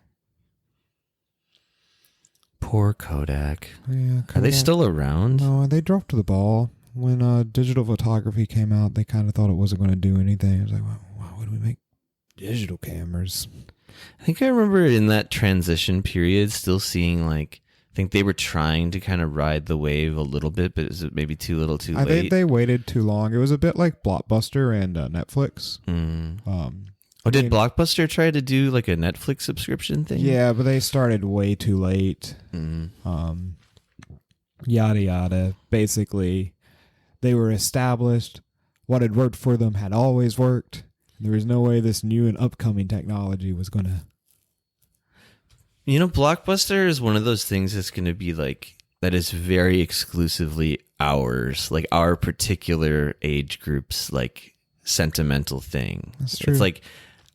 Poor Kodak. Yeah, Kodak. Are they still around? No, they dropped the ball. When digital photography came out, they kind of thought it wasn't going to do anything. It was like, well, why would we make digital cameras? I think I remember in that transition period still seeing I think they were trying to kind of ride the wave a little bit, but is it maybe too little too late? I think they waited too long. It was a bit like Blockbuster and Netflix. Did Blockbuster try to do like a Netflix subscription thing? Yeah, but they started way too late. Yada yada. Basically, they were established. What had worked for them had always worked. There was no way this new and upcoming technology was going to... Blockbuster is one of those things that's going to be that is very exclusively ours, like our particular age group's sentimental thing. That's true. It's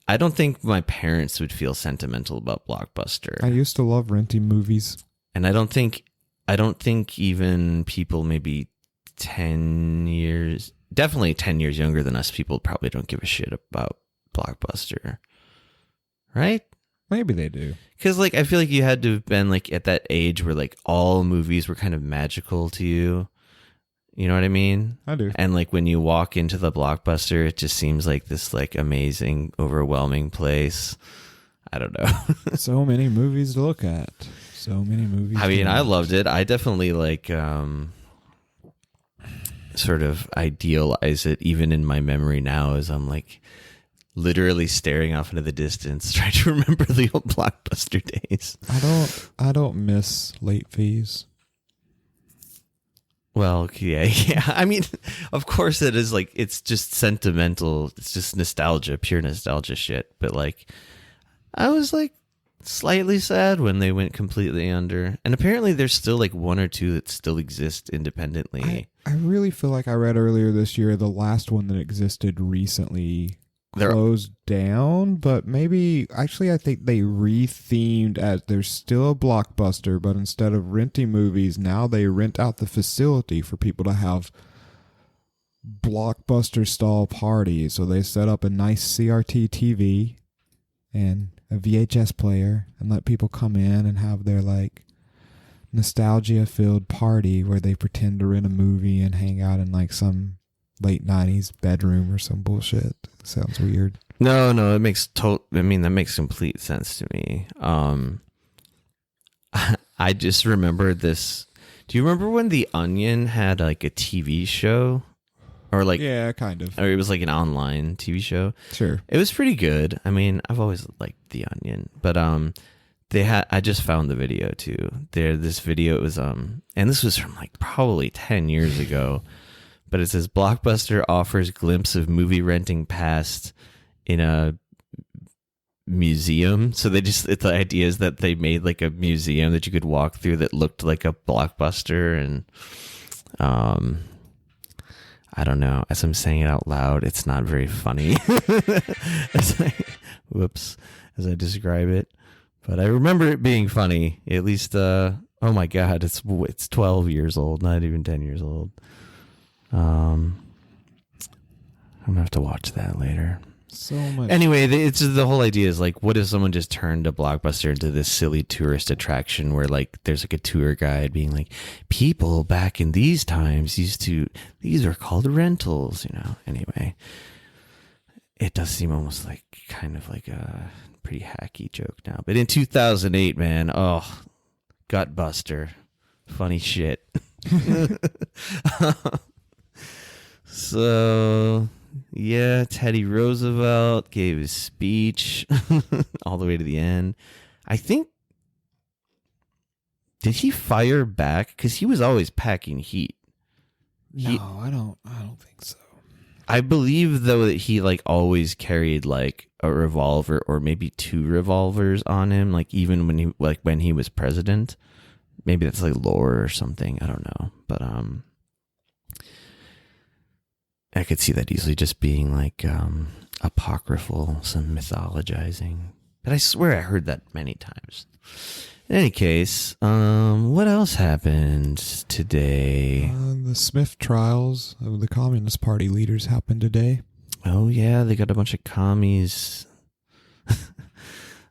I don't think my parents would feel sentimental about Blockbuster. I used to love renting movies. And I don't think even people maybe 10 years, definitely 10 years younger than us, people probably don't give a shit about Blockbuster. Right? Maybe they do. Because I feel like you had to have been at that age where all movies were kind of magical to you. You know what I mean? I do. And when you walk into the Blockbuster, it just seems like this amazing, overwhelming place. I don't know. So many movies to look at. So many movies. I mean, I loved it. I definitely sort of idealize it even in my memory now as I'm literally staring off into the distance trying to remember the old Blockbuster days. I don't miss late fees. Well, yeah. I mean, of course it is it's just sentimental. It's just nostalgia, pure nostalgia shit. But I was slightly sad when they went completely under. And apparently there's still one or two that still exist independently. I really feel like I read earlier this year the last one that existed recently closed down, but maybe actually I think they rethemed as there's still a Blockbuster, but instead of renting movies, now they rent out the facility for people to have Blockbuster style parties. So they set up a nice CRT TV and a VHS player and let people come in and have their like nostalgia filled party where they pretend to rent a movie and hang out in like some late 90s bedroom or some bullshit. Sounds weird. No, it makes that makes complete sense to me. I just remembered this. Do you remember when The Onion had like a TV show? Or like, yeah, kind of. Or it was like an online TV show. Sure. It was pretty good. I mean, I've always liked The Onion, but I just found the video too. This video, it was and this was from like probably 10 years ago. But it says Blockbuster offers glimpse of movie renting past in a museum. So the idea is that they made like a museum that you could walk through that looked like a Blockbuster. And I don't know. As I'm saying it out loud, it's not very funny. Whoops, as I describe it. But I remember it being funny. At least, oh my God, it's 12 years old, not even 10 years old. I'm gonna have to watch that later. So much. Anyway, it's the whole idea is like, what if someone just turned a Blockbuster into this silly tourist attraction where like there's like a tour guide being like, people back in these times these are called rentals, you know. Anyway, it does seem almost like kind of like a pretty hacky joke now, but in 2008, man, oh, Gutbuster, funny shit. So, yeah, Teddy Roosevelt gave his speech all the way to the end. I think, did he fire back? Because he was always packing heat. No, I don't think so. I believe, though, that he like always carried like a revolver or maybe 2 revolvers on him, like even when he was president. Maybe that's like lore or something. I don't know, but I could see that easily just being like apocryphal, some mythologizing. But I swear I heard that many times. In any case, what else happened today? The Smith trials of the Communist Party leaders happened today. Oh yeah, they got a bunch of commies.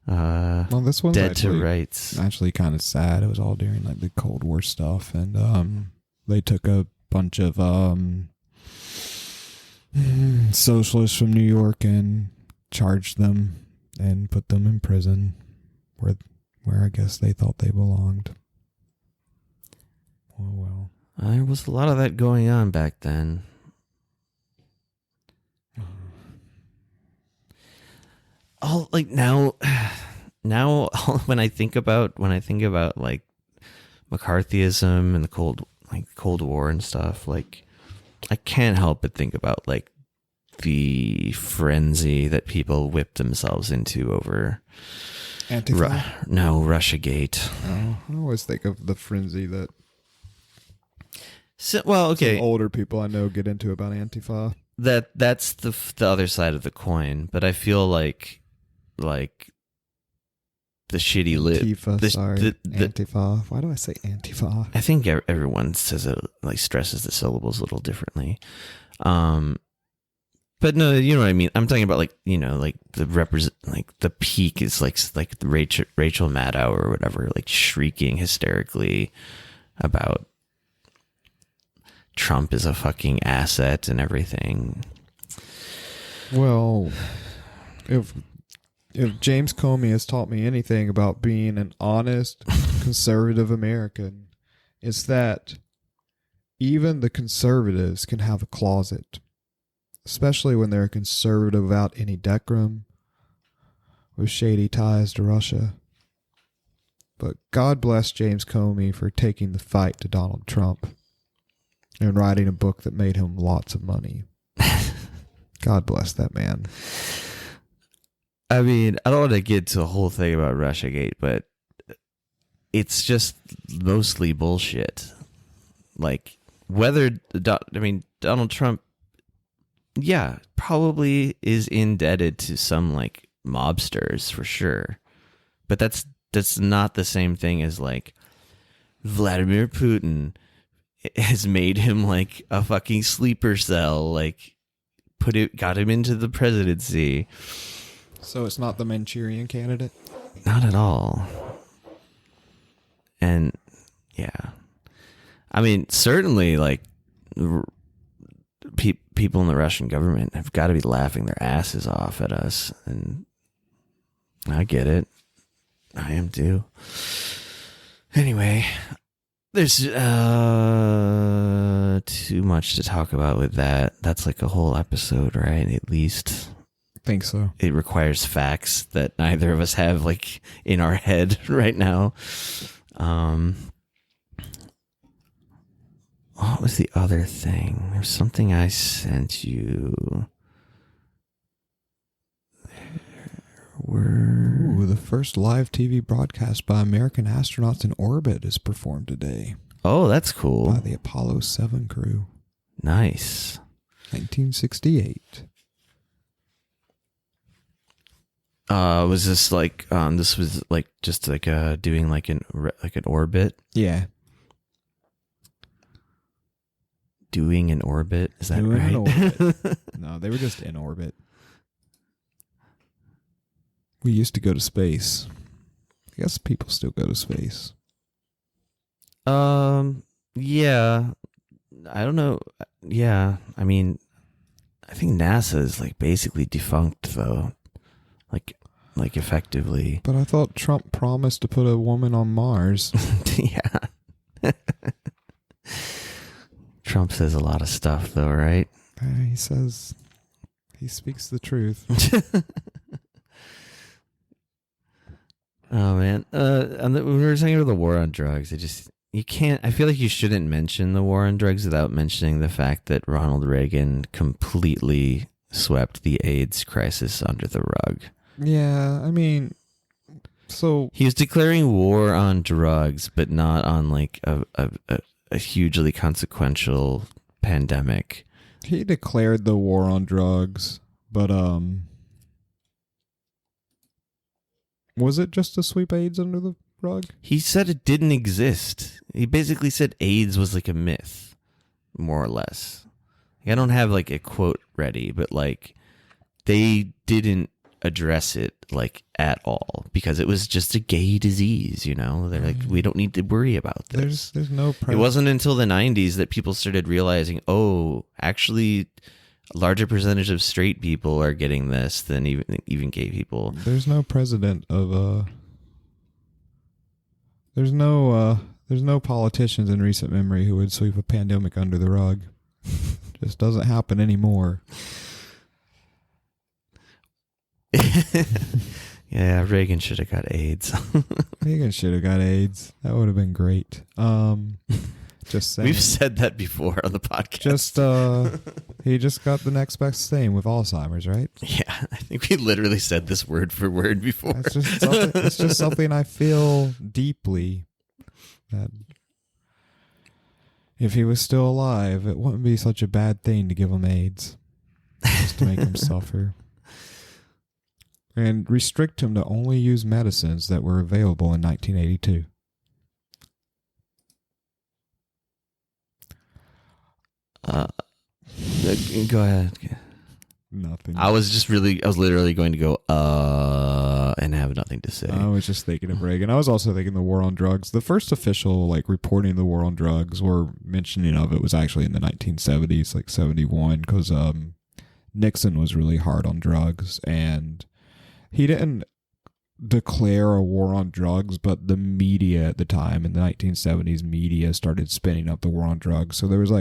Well, this one's dead to rights. Actually, kind of sad. It was all during like the Cold War stuff, and they took a bunch of socialists from New York and charged them and put them in prison, where I guess they thought they belonged. Oh well. There was a lot of that going on back then. Oh, like now when I think about like McCarthyism and the Cold War and stuff, like I can't help but think about like the frenzy that people whipped themselves into over Antifa? No, Russiagate. Oh, I always think of the frenzy that some older people I know get into about Antifa. That's the other side of the coin, but I feel like the shitty Antifa, Antifa. Why do I say Antifa? I think everyone says it, like stresses the syllables a little differently. But no, you know what I mean. I'm talking about like, you know, like the peak is like Rachel Maddow or whatever, like shrieking hysterically about Trump is a fucking asset and everything. Well, if James Comey has taught me anything about being an honest, conservative American, it's that even the conservatives can have a closet, especially when they're conservative without any decorum, with shady ties to Russia. But God bless James Comey for taking the fight to Donald Trump and writing a book that made him lots of money. God bless that man. I mean, I don't want to get to a whole thing about Russiagate, but it's just mostly bullshit. Like, Donald Trump yeah, probably is indebted to some like mobsters for sure. But that's not the same thing as like Vladimir Putin has made him like a fucking sleeper cell, like got him into the presidency. So it's not the Manchurian Candidate? Not at all. And yeah, I mean, certainly like people in the Russian government have got to be laughing their asses off at us. And I get it. I am too. Anyway, there's too much to talk about with that. That's like a whole episode, right? At least. I think so. It requires facts that neither of us have like in our head right now. What was the other thing? There's something I sent you. Ooh, the first live TV broadcast by American astronauts in orbit is performed today. Oh, that's cool. By the Apollo 7 crew. Nice. 1968. Was this like this was like just like doing like an orbit? Yeah. Doing an orbit? Is that doing right? An orbit. No, they were just in orbit. We used to go to space. I guess people still go to space. Yeah. I don't know. Yeah. I mean, I think NASA is like basically defunct though. Like effectively. But I thought Trump promised to put a woman on Mars. Yeah. Trump says a lot of stuff though, right? He says he speaks the truth. Oh man, when we were talking about the war on drugs, you can't. I feel like you shouldn't mention the war on drugs without mentioning the fact that Ronald Reagan completely swept the AIDS crisis under the rug. Yeah, I mean, so he was declaring war on drugs, but not on like a hugely consequential pandemic. He declared the war on drugs, but was it just to sweep AIDS under the rug? He said it didn't exist. He basically said AIDS was like a myth, more or less. I don't have like a quote ready, but like they didn't address it like at all because it was just a gay disease, you know? They're like, we don't need to worry about this. There's no It wasn't until the 90s that people started realizing, oh, actually a larger percentage of straight people are getting this than even gay people. There's no president of there's no politicians in recent memory who would sweep a pandemic under the rug. Just doesn't happen anymore. Yeah, Reagan should have got AIDS. Reagan should have got AIDS. That would have been great. Just saying. We've said that before on the podcast. He just got the next best thing with Alzheimer's, right? Yeah, I think we literally said this word for word before. It's just something I feel deeply that if he was still alive, it wouldn't be such a bad thing to give him AIDS, just to make him suffer. And restrict him to only use medicines that were available in 1982. Go ahead. Nothing. I was literally going to go, and have nothing to say. I was just thinking of Reagan. I was also thinking the war on drugs. The first official, reporting the war on drugs or mentioning of it was actually in the 1970s, 71, because Nixon was really hard on drugs, and he didn't declare a war on drugs, but the media at the time in the 1970s media started spinning up the war on drugs. So there was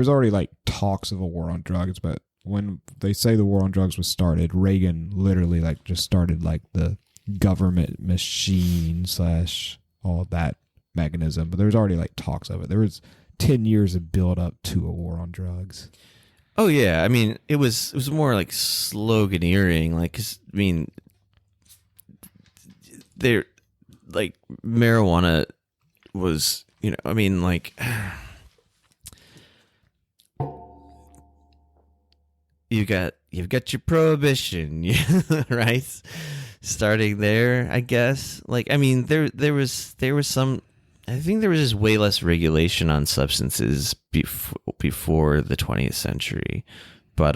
already talks of a war on drugs, but when they say the war on drugs was started, Reagan literally just started the government machine / all that mechanism. But there was already talks of it. There was 10 years of build up to a war on drugs. Oh yeah, I mean it was more sloganeering, they're marijuana was, you've got your prohibition, right? Starting there, I guess. Like, I mean, there was some. I think there was just way less regulation on substances before the 20th century, but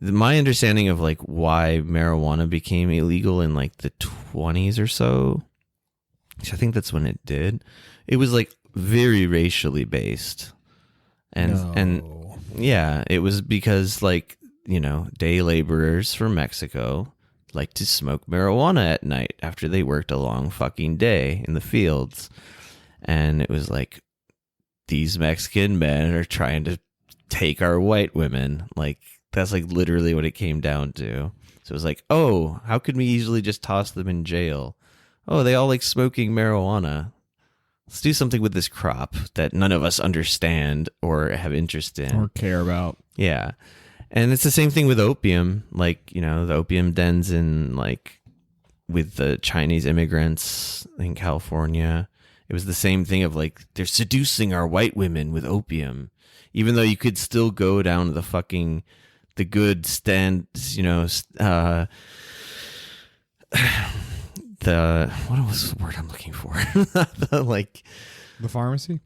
my understanding of like why marijuana became illegal in like the 20s or so, I think that's when it did. It was like very racially based, and yeah, it was because like, you know, day laborers from Mexico like to smoke marijuana at night after they worked a long fucking day in the fields, and it was like, these Mexican men are trying to take our white women. Like, that's like literally what it came down to. So it was like, oh, how could we easily just toss them in jail? Oh, they all like smoking marijuana. Let's do something with this crop that none of us understand or have interest in or care about. Yeah. And it's the same thing with opium. Like, you know, the opium dens in like with the Chinese immigrants in California. It was the same thing of like, they're seducing our white women with opium, even though you could still go down to the good stands, you know, what was the word I'm looking for? The pharmacy?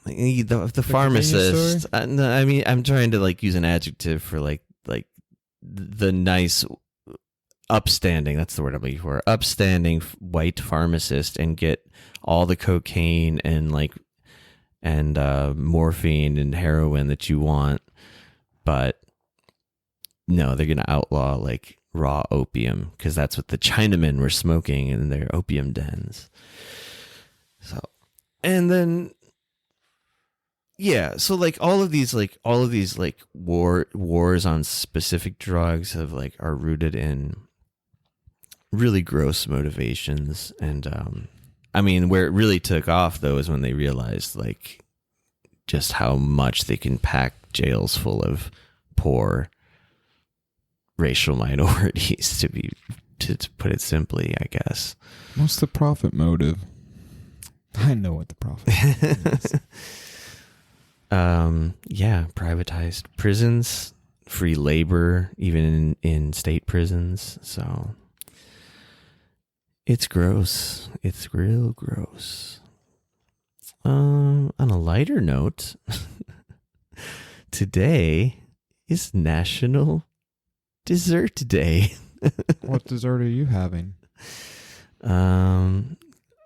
The pharmacist. No, I mean, I'm trying to like use an adjective for like the nice, upstanding. That's the word I'm looking for. Upstanding white pharmacist, and get all the cocaine and morphine and heroin that you want. But no, they're gonna outlaw like raw opium because that's what the Chinamen were smoking in their opium dens. So, and then. Yeah, so like all of these wars on specific drugs are rooted in really gross motivations, and I mean, where it really took off though is when they realized like just how much they can pack jails full of poor racial minorities, to put it simply, I guess. What's the profit motive? I know what the profit motive is. Yeah, privatized prisons, free labor, even in state prisons. So it's gross. It's real gross. On a lighter note, today is National Dessert Day. What dessert are you having?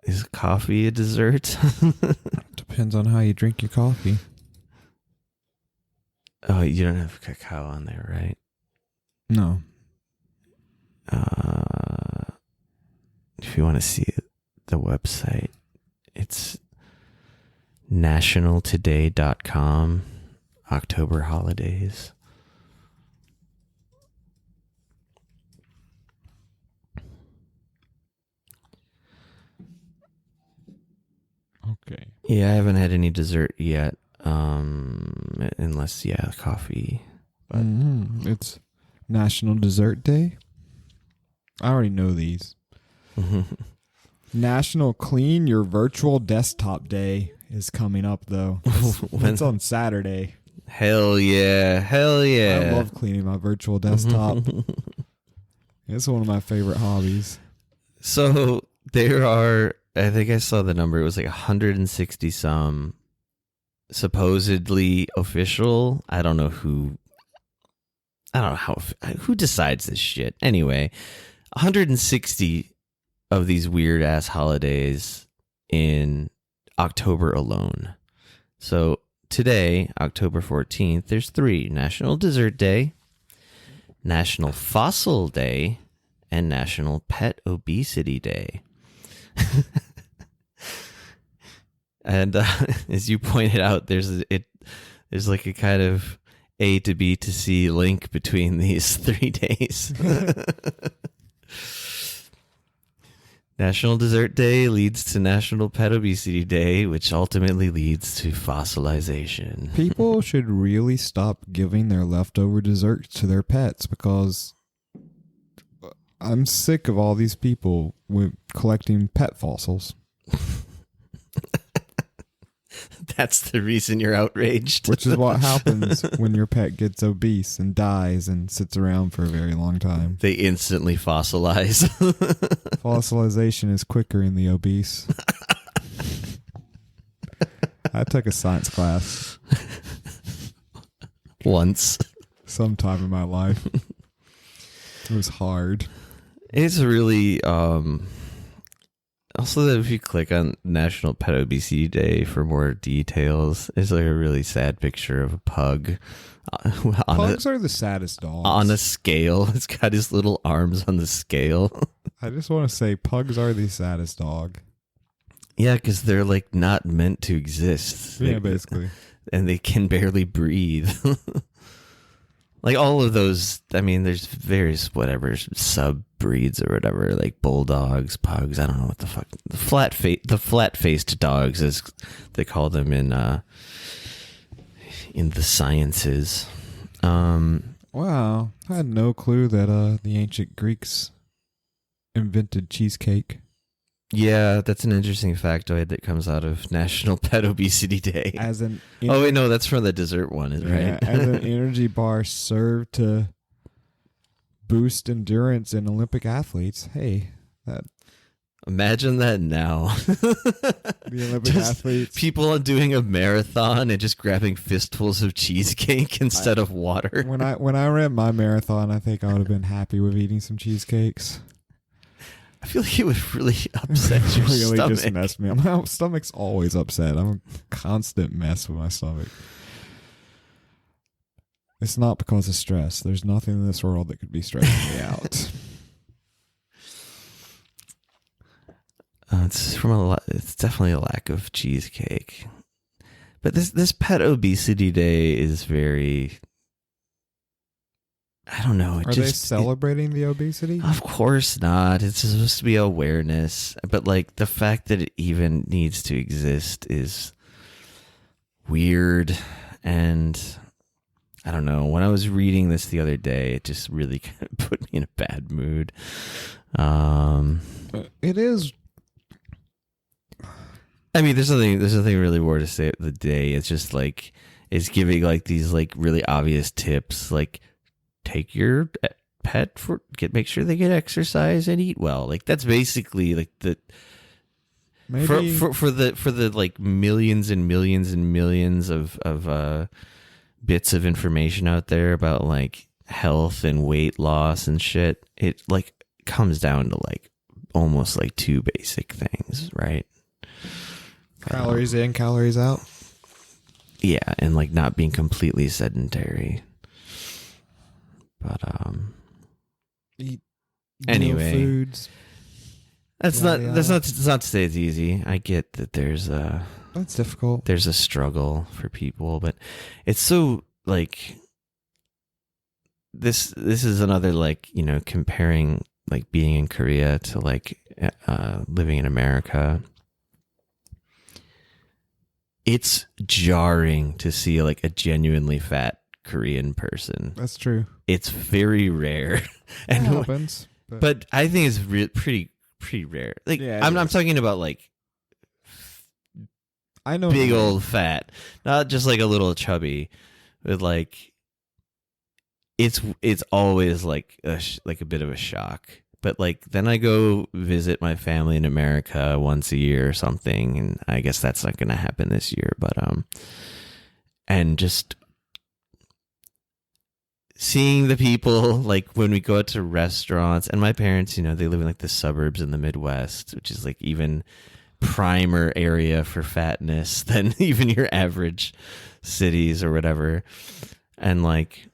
Is coffee a dessert? Depends on how you drink your coffee. Oh, you don't have cacao on there, right? No. If you want to see the website, it's nationaltoday.com, October holidays. Okay. Yeah, I haven't had any dessert yet. Unless, coffee. But It's National Dessert Day. I already know these. National Clean Your Virtual Desktop Day is coming up, though. It's on Saturday. Hell yeah. I love cleaning my virtual desktop. It's one of my favorite hobbies. So there are, I think I saw the number, it was like 160 some supposedly official. I don't know who decides this shit. Anyway, 160 of these weird ass holidays in October alone. So today, October 14th, there's 3: National Dessert Day, National Fossil Day, and National Pet Obesity Day. And as you pointed out, there's like a kind of A to B to C link between these 3 days. National Dessert Day leads to National Pet Obesity Day, which ultimately leads to fossilization. People should really stop giving their leftover desserts to their pets, because I'm sick of all these people collecting pet fossils. That's the reason you're outraged. Which is what happens when your pet gets obese and dies and sits around for a very long time. They instantly fossilize. Fossilization is quicker in the obese. I took a science class Once. sometime in my life. It was hard. It's really also that if you click on National Pet Obesity Day for more details, it's like a really sad picture of a pug. Pugs are the saddest dogs. On a scale. It's got his little arms on the scale. I just want to say pugs are the saddest dog. Yeah, because they're like not meant to exist. Yeah, basically. And they can barely breathe. Like all of those, I mean, there's various whatever sub-breeds or whatever, like bulldogs, pugs, I don't know what the fuck. The flat-faced dogs, as they call them in the sciences. Wow. I had no clue that the ancient Greeks invented cheesecake. Yeah, that's an interesting factoid that comes out of National Pet Obesity Day. As an oh, wait, no, that's from the dessert one, right? Yeah, as an energy bar served to boost endurance in Olympic athletes. Hey, that imagine that now. the Olympic athletes. People doing a marathon and just grabbing fistfuls of cheesecake instead of water. When I ran my marathon, I think I would have been happy with eating some cheesecakes. I feel like it would really upset your really stomach. just messed me up. My stomach's always upset. I'm a constant mess with my stomach. It's not because of stress. There's nothing in this world that could be stressing me out. It's definitely a lack of cheesecake. But this Pet Obesity Day is very, I don't know. Are they celebrating the obesity? Of course not. It's supposed to be awareness. But like the fact that it even needs to exist is weird. And I don't know. When I was reading this the other day, it just really kind of put me in a bad mood. It is. I mean, there's nothing really more to say of the day. It's just like it's giving like these like really obvious tips, like take your pet make sure they get exercise and eat well. Like that's basically like the Maybe for the like millions and millions and millions of bits of information out there about like health and weight loss and shit. It like comes down to like almost like two basic things, right? calories in, calories out. Yeah, and like not being completely sedentary. But Eat anyway, foods. That's not to say it's easy. I get that That's difficult. There's a struggle for people, but it's so like this is another like, you know, comparing like being in Korea to like living in America. It's jarring to see like a genuinely fat Korean person. That's true. It's very rare. And it happens. But I think it's pretty rare. Like Yeah, I'm talking about like I know big old fat, not just like a little chubby, but like it's always like a bit of a shock. But like then I go visit my family in America once a year or something, and I guess that's not going to happen this year. But and just seeing the people like when we go out to restaurants, and my parents, you know, they live in like the suburbs in the Midwest, which is like even primer area for fatness than even your average cities or whatever. And like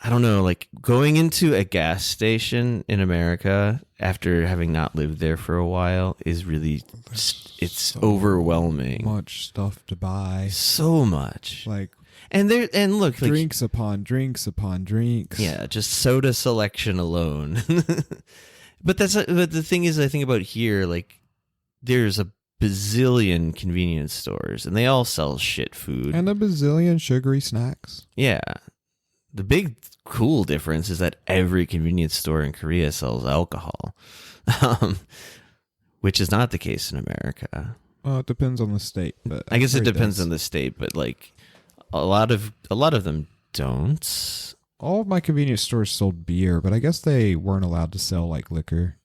I don't know, like going into a gas station in America after having not lived there for a while is really, it's so overwhelming. Much stuff to buy. So much. Like, and look, drinks upon drinks upon drinks. Yeah, just soda selection alone. But the thing is, I think about here, like there's a bazillion convenience stores and they all sell shit food. And a bazillion sugary snacks. Yeah. The big cool difference is that every convenience store in Korea sells alcohol, which is not the case in America. Well, it depends on the state, but I guess it depends on the state, but like a lot of them don't. All of my convenience stores sold beer, but I guess they weren't allowed to sell like liquor.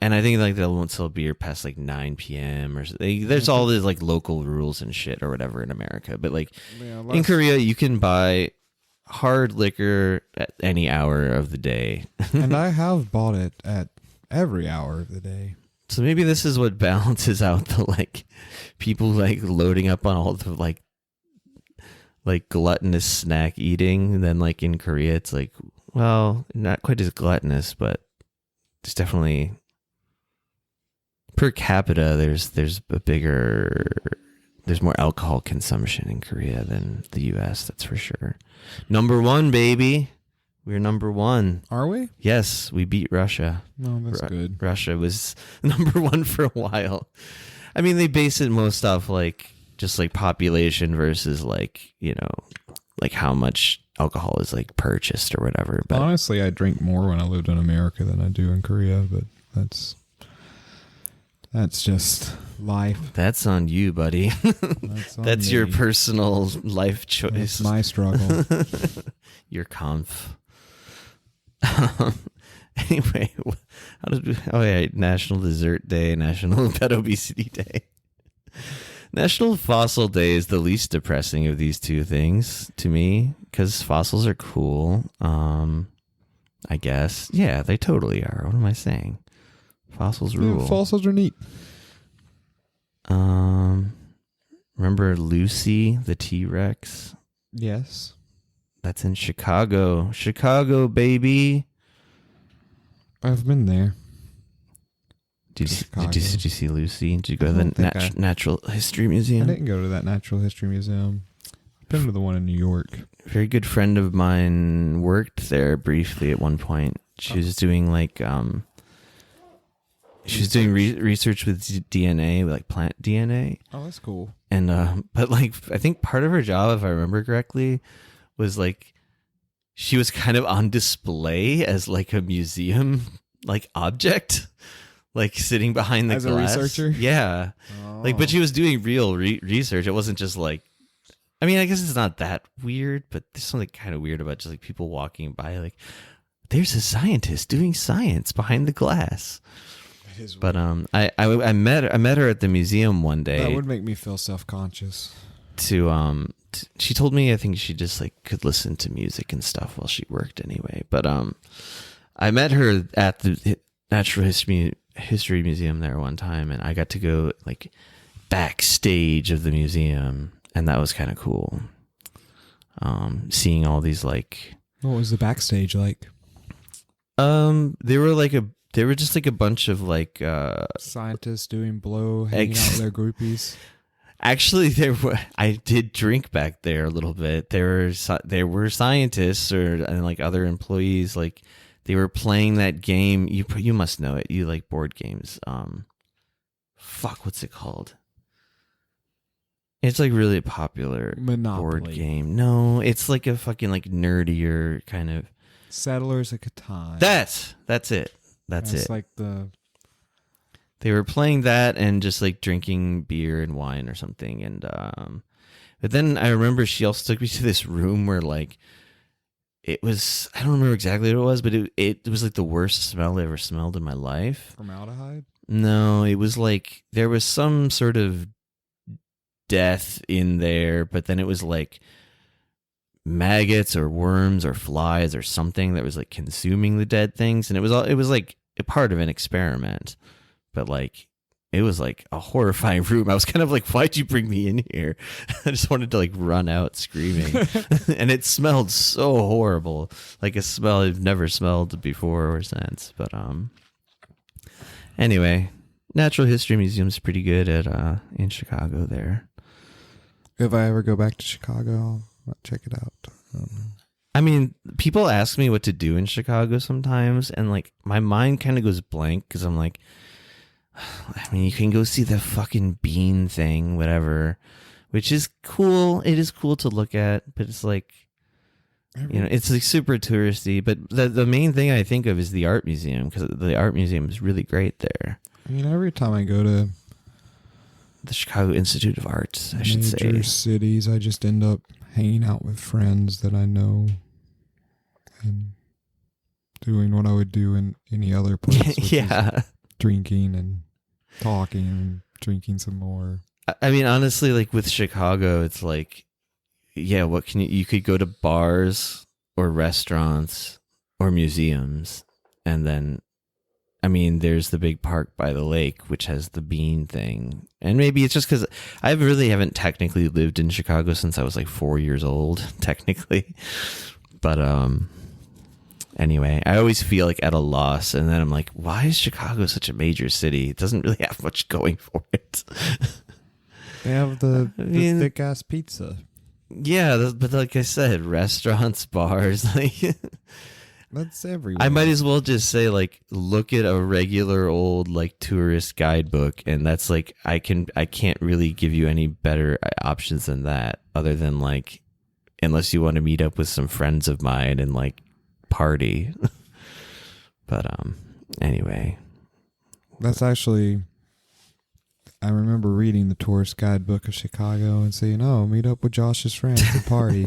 And I think like they won't sell beer past like 9 p.m. or there's all these like local rules and shit or whatever in America. But like in Korea, you can buy hard liquor at any hour of the day. And I have bought it at every hour of the day. So maybe this is what balances out the like people like loading up on all the like gluttonous snack eating. And then like in Korea, it's like, well, not quite as gluttonous, but it's definitely per capita. There's more alcohol consumption in Korea than the U.S. That's for sure. Number one, baby. We're number one. Are we? Yes, we beat Russia. No, that's good. Russia was number one for a while. I mean, they base it most off like just like population versus like, you know, like how much alcohol is like purchased or whatever. But honestly, I drink more when I lived in America than I do in Korea, but that's just life. That's on you, buddy. That's your personal life choice. That's my struggle. Your conf. Anyway, how did we? Oh yeah, National Dessert Day, National Pet Obesity Day, National Fossil Day is the least depressing of these two things to me because fossils are cool. I guess, yeah, they totally are. What am I saying? Fossils rule. Yeah, fossils are neat. Remember Lucy, the T-Rex? Yes. That's in Chicago. Chicago, baby. I've been there. Did you see Lucy? Did you go to the Natural History Museum? I didn't go to that Natural History Museum. I've been to the one in New York. A very good friend of mine worked there briefly at one point. She was doing like she was doing research with DNA, like plant DNA. Oh, that's cool. And but like I think part of her job, if I remember correctly, was like she was kind of on display as like a museum like object, like sitting behind the glass. As a researcher? Yeah. Oh. Like, but she was doing real research. It wasn't just like, I mean, I guess it's not that weird, but there's something kind of weird about just like people walking by, like, there's a scientist doing science behind the glass. But I met her at the museum one day. That would make me feel self-conscious. She told me I think she just like could listen to music and stuff while she worked anyway. But I met her at the Natural History Museum there one time, and I got to go like backstage of the museum, and that was kind of cool. Seeing all these like, what was the backstage like? They were just like a bunch of like scientists doing blow, hanging out with their groupies. Actually, I did drink back there a little bit. There were scientists and like other employees, like they were playing that game. You must know it. You like board games. What's it called? It's like really popular Monopoly board game. No, it's like a fucking like nerdier kind of Settlers of Catan. That's it. That's it. Like they were playing that and just like drinking beer and wine or something. And but then I remember she also took me to this room where like it was, I don't remember exactly what it was, but it was like the worst smell I ever smelled in my life. Formaldehyde? No, it was like there was some sort of death in there, but then it was like maggots or worms or flies or something that was like consuming the dead things, and it was like a part of an experiment, but like it was like a horrifying room. I was kind of like, why'd you bring me in here? I just wanted to like run out screaming. And it smelled so horrible, like a smell I've never smelled before or since. But anyway, Natural History Museum's pretty good at in Chicago there. If I ever go back to Chicago, I'll check it out. I mean, people ask me what to do in Chicago sometimes, and like my mind kind of goes blank because I'm like, I mean, you can go see the fucking bean thing, whatever, which is cool. It is cool to look at, but it's like, you know, it's like super touristy. But the main thing I think of is the art museum, because the art museum is really great there. I mean, every time I go to the Chicago Institute of Arts, I should say. Major cities, I just end up hanging out with friends that I know and doing what I would do in any other place. Which is drinking and talking and drinking some more. I mean, honestly, like with Chicago, it's like, yeah, what can you could go to bars or restaurants or museums, and then, I mean, there's the big park by the lake, which has the bean thing. And maybe it's just because I really haven't technically lived in Chicago since I was like 4 years old, technically. But anyway, I always feel like at a loss. And then I'm like, why is Chicago such a major city? It doesn't really have much going for it. They have the thick-ass pizza. Yeah, but like I said, restaurants, bars, like... That's everywhere. I might as well just say, like, look at a regular old like tourist guidebook, and that's like I can't really give you any better options than that, other than like, unless you want to meet up with some friends of mine and like party. But anyway, that's actually, I remember reading the tourist guidebook of Chicago and saying, "Oh, meet up with Josh's friends and party."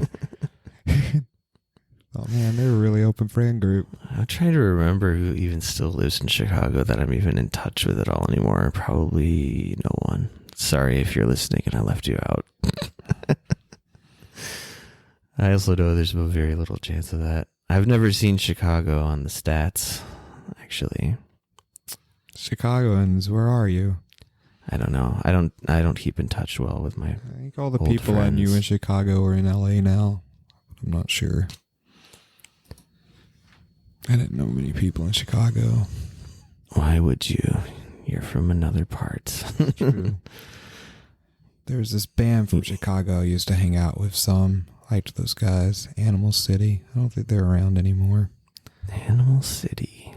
Oh man, they're a really open friend group. I'm trying to remember who even still lives in Chicago that I'm even in touch with at all anymore. Probably no one. Sorry if you're listening and I left you out. I also know there's a very little chance of that. I've never seen Chicago on the stats, actually. Chicagoans, where are you? I don't know. I don't keep in touch well with my I think all the old people I friends. knew in Chicago are in LA now. I'm not sure. I didn't know many people in Chicago. Why would you? You're from another part. True. There was this band from Chicago I used to hang out with some. I liked those guys. Animal City. I don't think they're around anymore. Animal City.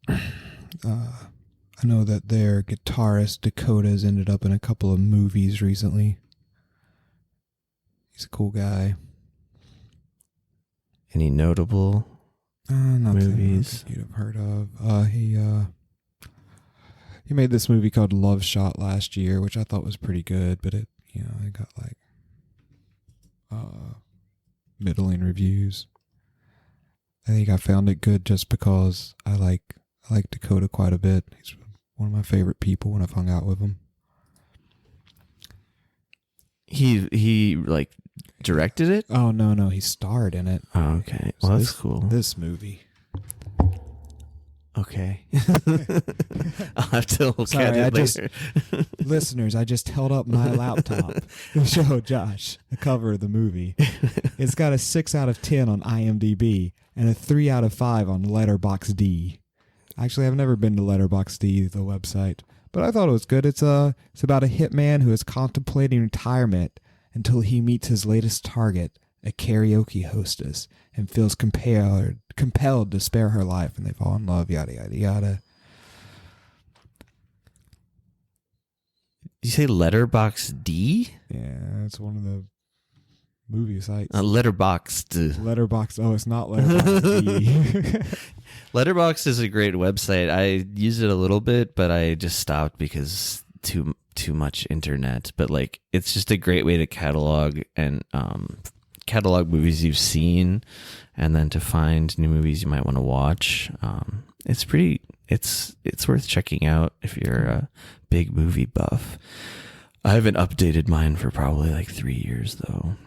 I know that their guitarist Dakota's ended up in a couple of movies recently. He's a cool guy. Any notable Not movies that you'd have heard of? He made this movie called Love Shot last year, which I thought was pretty good, but it got like middling reviews. I think I found it good just because I like Dakota quite a bit. He's one of my favorite people when I've hung out with him. He like directed it? Oh no, he starred in it. Oh, okay. Well, that's cool. This movie. Okay. I'll have to look Sorry, at it later. Listeners, I just held up my laptop to show Josh the cover of the movie. It's got a 6 out of 10 on IMDb and a 3 out of 5 on Letterboxd. Actually, I've never been to Letterboxd, the website, but I thought it was good. It's about a hitman who is contemplating retirement until he meets his latest target, a karaoke hostess, and feels compelled to spare her life, and they fall in love, yada, yada, yada. You say Letterboxd? Yeah, it's one of the movie sites. Letterboxd. Letterbox. Oh, it's not Letterboxd. Letterboxd is a great website. I used it a little bit, but I just stopped because too much internet. But like, it's just a great way to catalog and catalog movies you've seen, and then to find new movies you might want to watch. It's worth checking out if you're a big movie buff. I haven't updated mine for probably like 3 years though.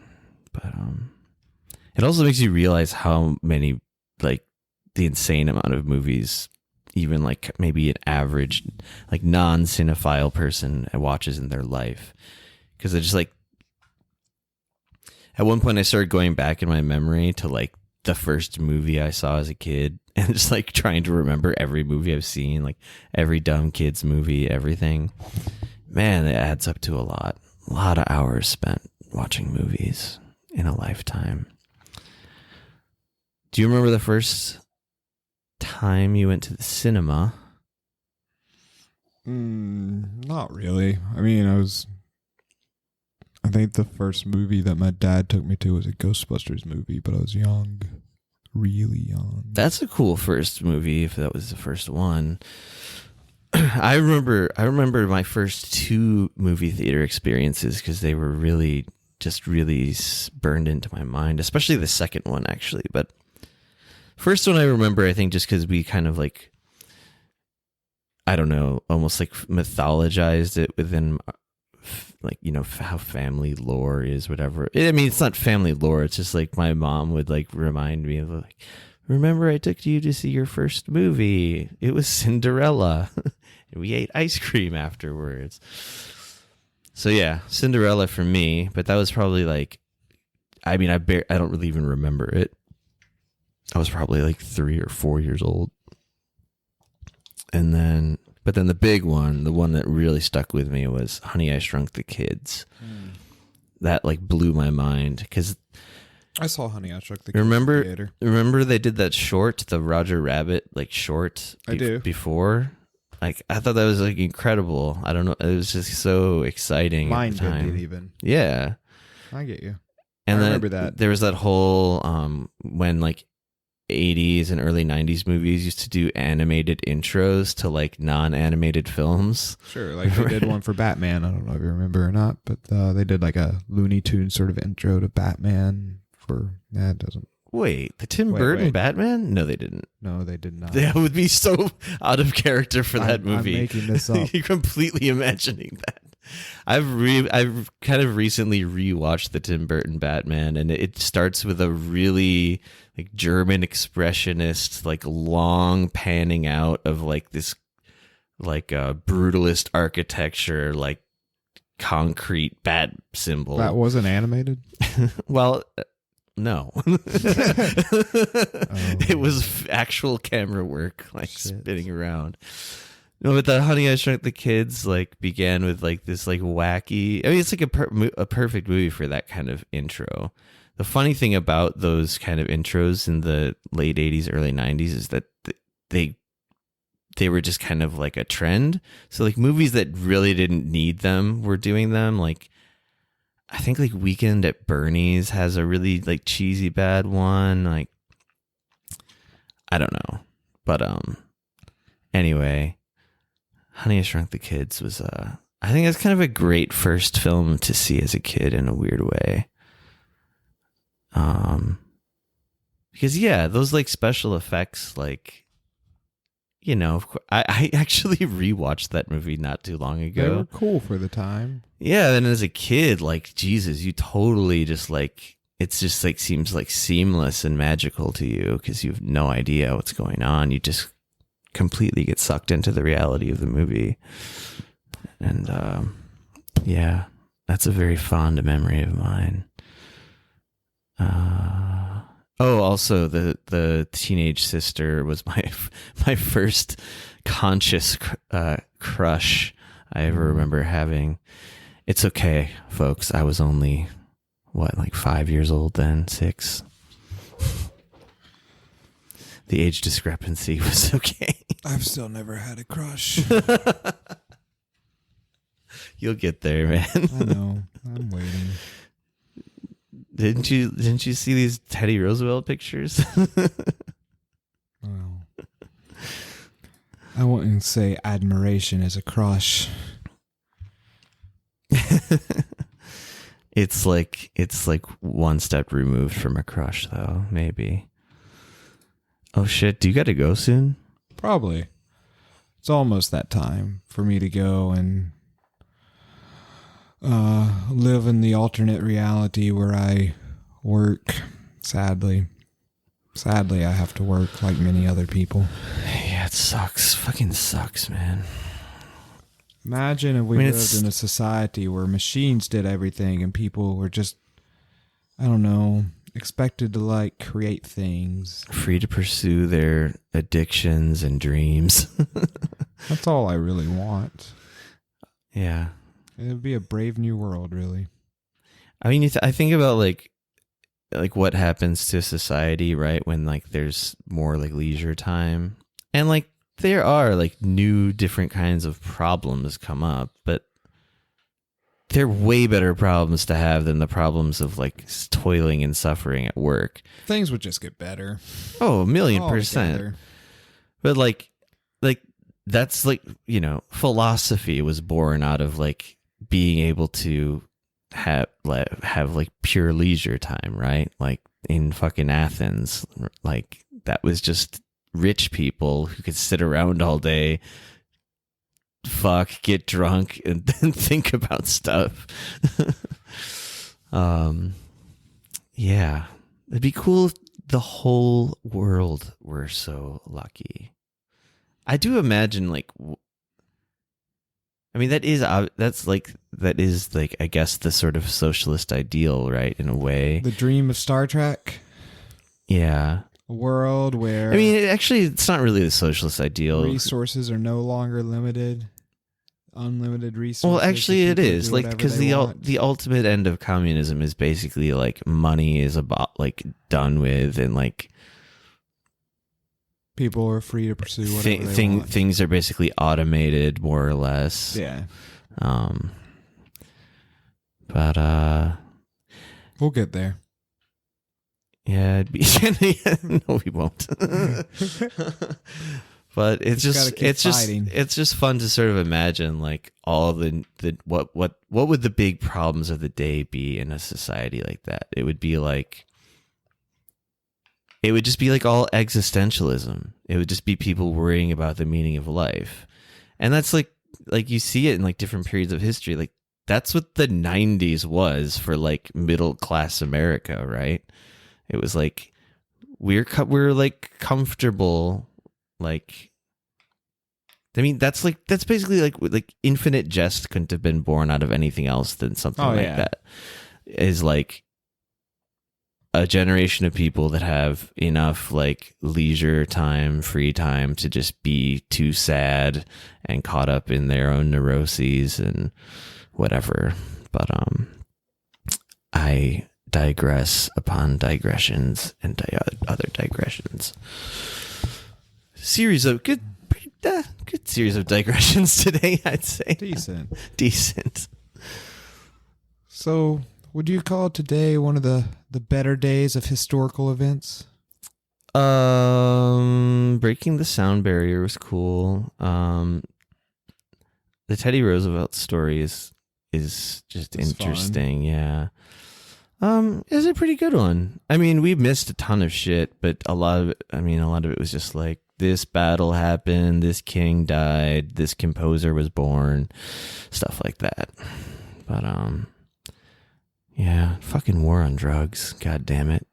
But it also makes you realize how many, like, the insane amount of movies even like maybe an average like non-cinephile person watches in their life. Because I just like, at one point I started going back in my memory to like the first movie I saw as a kid and just like trying to remember every movie I've seen, like every dumb kids movie, everything. Man, it adds up to a lot of hours spent watching movies in a lifetime. Do you remember the first time you went to the cinema? Not really. I mean, I think the first movie that my dad took me to was a Ghostbusters movie, but I was young. Really young. That's a cool first movie, if that was the first one. I remember my first 2 movie theater experiences because they were really burned into my mind, especially the second one actually. But first one I remember, I think just because we kind of like, I don't know, almost like mythologized it within like, you know, how family lore is, whatever. I mean, it's not family lore. It's just like my mom would like remind me of like, remember I took you to see your first movie? It was Cinderella. And we ate ice cream afterwards. So yeah, Cinderella for me, but that was probably like, I mean, I don't really even remember it. I was probably like 3 or 4 years old. And then, but then the big one, the one that really stuck with me was Honey, I Shrunk the Kids. That like blew my mind because I saw Honey, I Shrunk the Kids in the theater. Remember they did that short, the Roger Rabbit like short I do. Before? Like, I thought that was like incredible. I don't know. It was just so exciting. Mind-bending even. Yeah. I get you. And I then remember that. There was that whole, when like 80s and early 90s movies used to do animated intros to like non-animated films. Sure. Like they did one for Batman. I don't know if you remember or not, but they did like a Looney Tunes sort of intro to Batman for, that doesn't. Wait, the Tim Burton Batman? No, they didn't. No, they did not. That would be so out of character for that movie. I'm making this up. You're completely imagining that. I've kind of recently rewatched the Tim Burton Batman, and it starts with a really like German expressionist, like long panning out of like this like brutalist architecture, like concrete bat symbol. That wasn't animated? Well, no. It was actual camera work, like spinning around. No, but the Honey, I Shrunk the Kids like began with like this like wacky. I mean, it's like a perfect movie for that kind of intro. The funny thing about those kind of intros in the late 80s, early 90s is that they were just kind of like a trend. So like movies that really didn't need them were doing them. Like I think like Weekend at Bernie's has a really like cheesy bad one. Like I don't know, but anyway, Honey, I Shrunk the Kids was I think it's kind of a great first film to see as a kid in a weird way. Because yeah, those like special effects, like, you know, I actually rewatched that movie not too long ago. They were cool for the time. Yeah, and as a kid, like, Jesus, you totally just like, it's just like seems like seamless and magical to you because you have no idea what's going on. You just completely get sucked into the reality of the movie. And yeah, that's a very fond memory of mine. Also the teenage sister was my first conscious crush I ever remember having. It's okay, folks. I was only like 5 years old then, 6. The age discrepancy was okay. I've still never had a crush. You'll get there, man. I know. I'm waiting. Didn't you see these Teddy Roosevelt pictures? Well, I wouldn't say admiration is a crush. It's like one step removed from a crush, though. Maybe. Oh shit! Do you got to go soon? Probably. It's almost that time for me to go and live in the alternate reality where I work. Sadly, I have to work like many other people. Yeah, it sucks. Fucking sucks, man. Imagine if we lived in a society where machines did everything and people were just, I don't know, expected to like create things. Free to pursue their addictions and dreams. That's all I really want. Yeah. It would be a brave new world, really. I mean, I think about like what happens to society, right? When like there's more like leisure time, and like there are like new different kinds of problems come up, but they're way better problems to have than the problems of like toiling and suffering at work. Things would just get better. Oh, 1,000,000%. But like that's like, philosophy was born out of like being able to have like pure leisure time, right? Like in fucking Athens, like that was just rich people who could sit around all day, fuck, get drunk, and then think about stuff. Yeah, it'd be cool if the whole world were so lucky. I do imagine like, I mean, that is I guess the sort of socialist ideal, right? In a way, The dream of Star Trek. yeah. A world where I mean, it's not really the socialist ideal. resources are no longer limited. Unlimited resources. Well, actually, so it people is do like whatever because they want. the ultimate end of communism is basically like money is about like done with, and like people are free to pursue whatever they want. things are basically automated more or less. Yeah, But we'll get there. yeah, it'd be no, we won't. But it's Just gotta keep fighting. it's just fun to sort of imagine like all the what would the big problems of the day be in a society like that. It would just be like all existentialism. It would just be people worrying about the meaning of life. And that's like you see it in like different periods of history. Like that's what the 90s was for like middle class America, right? It was like we're like comfortable. Like, I mean, that's basically like Infinite Jest couldn't have been born out of anything else than something that. Is like a generation of people that have enough like leisure time, free time to just be too sad and caught up in their own neuroses and whatever. But I digress upon digressions and other digressions. Series of good series of digressions today, I'd say. Decent. So, would you call today one of the better days of historical events? Breaking the sound barrier was cool. The Teddy Roosevelt story is just interesting. Fun. Yeah. Is a pretty good one. I mean, we missed a ton of shit, but a lot of it was just like this battle happened, this king died, this composer was born, stuff like that. But yeah, fucking war on drugs. God damn it.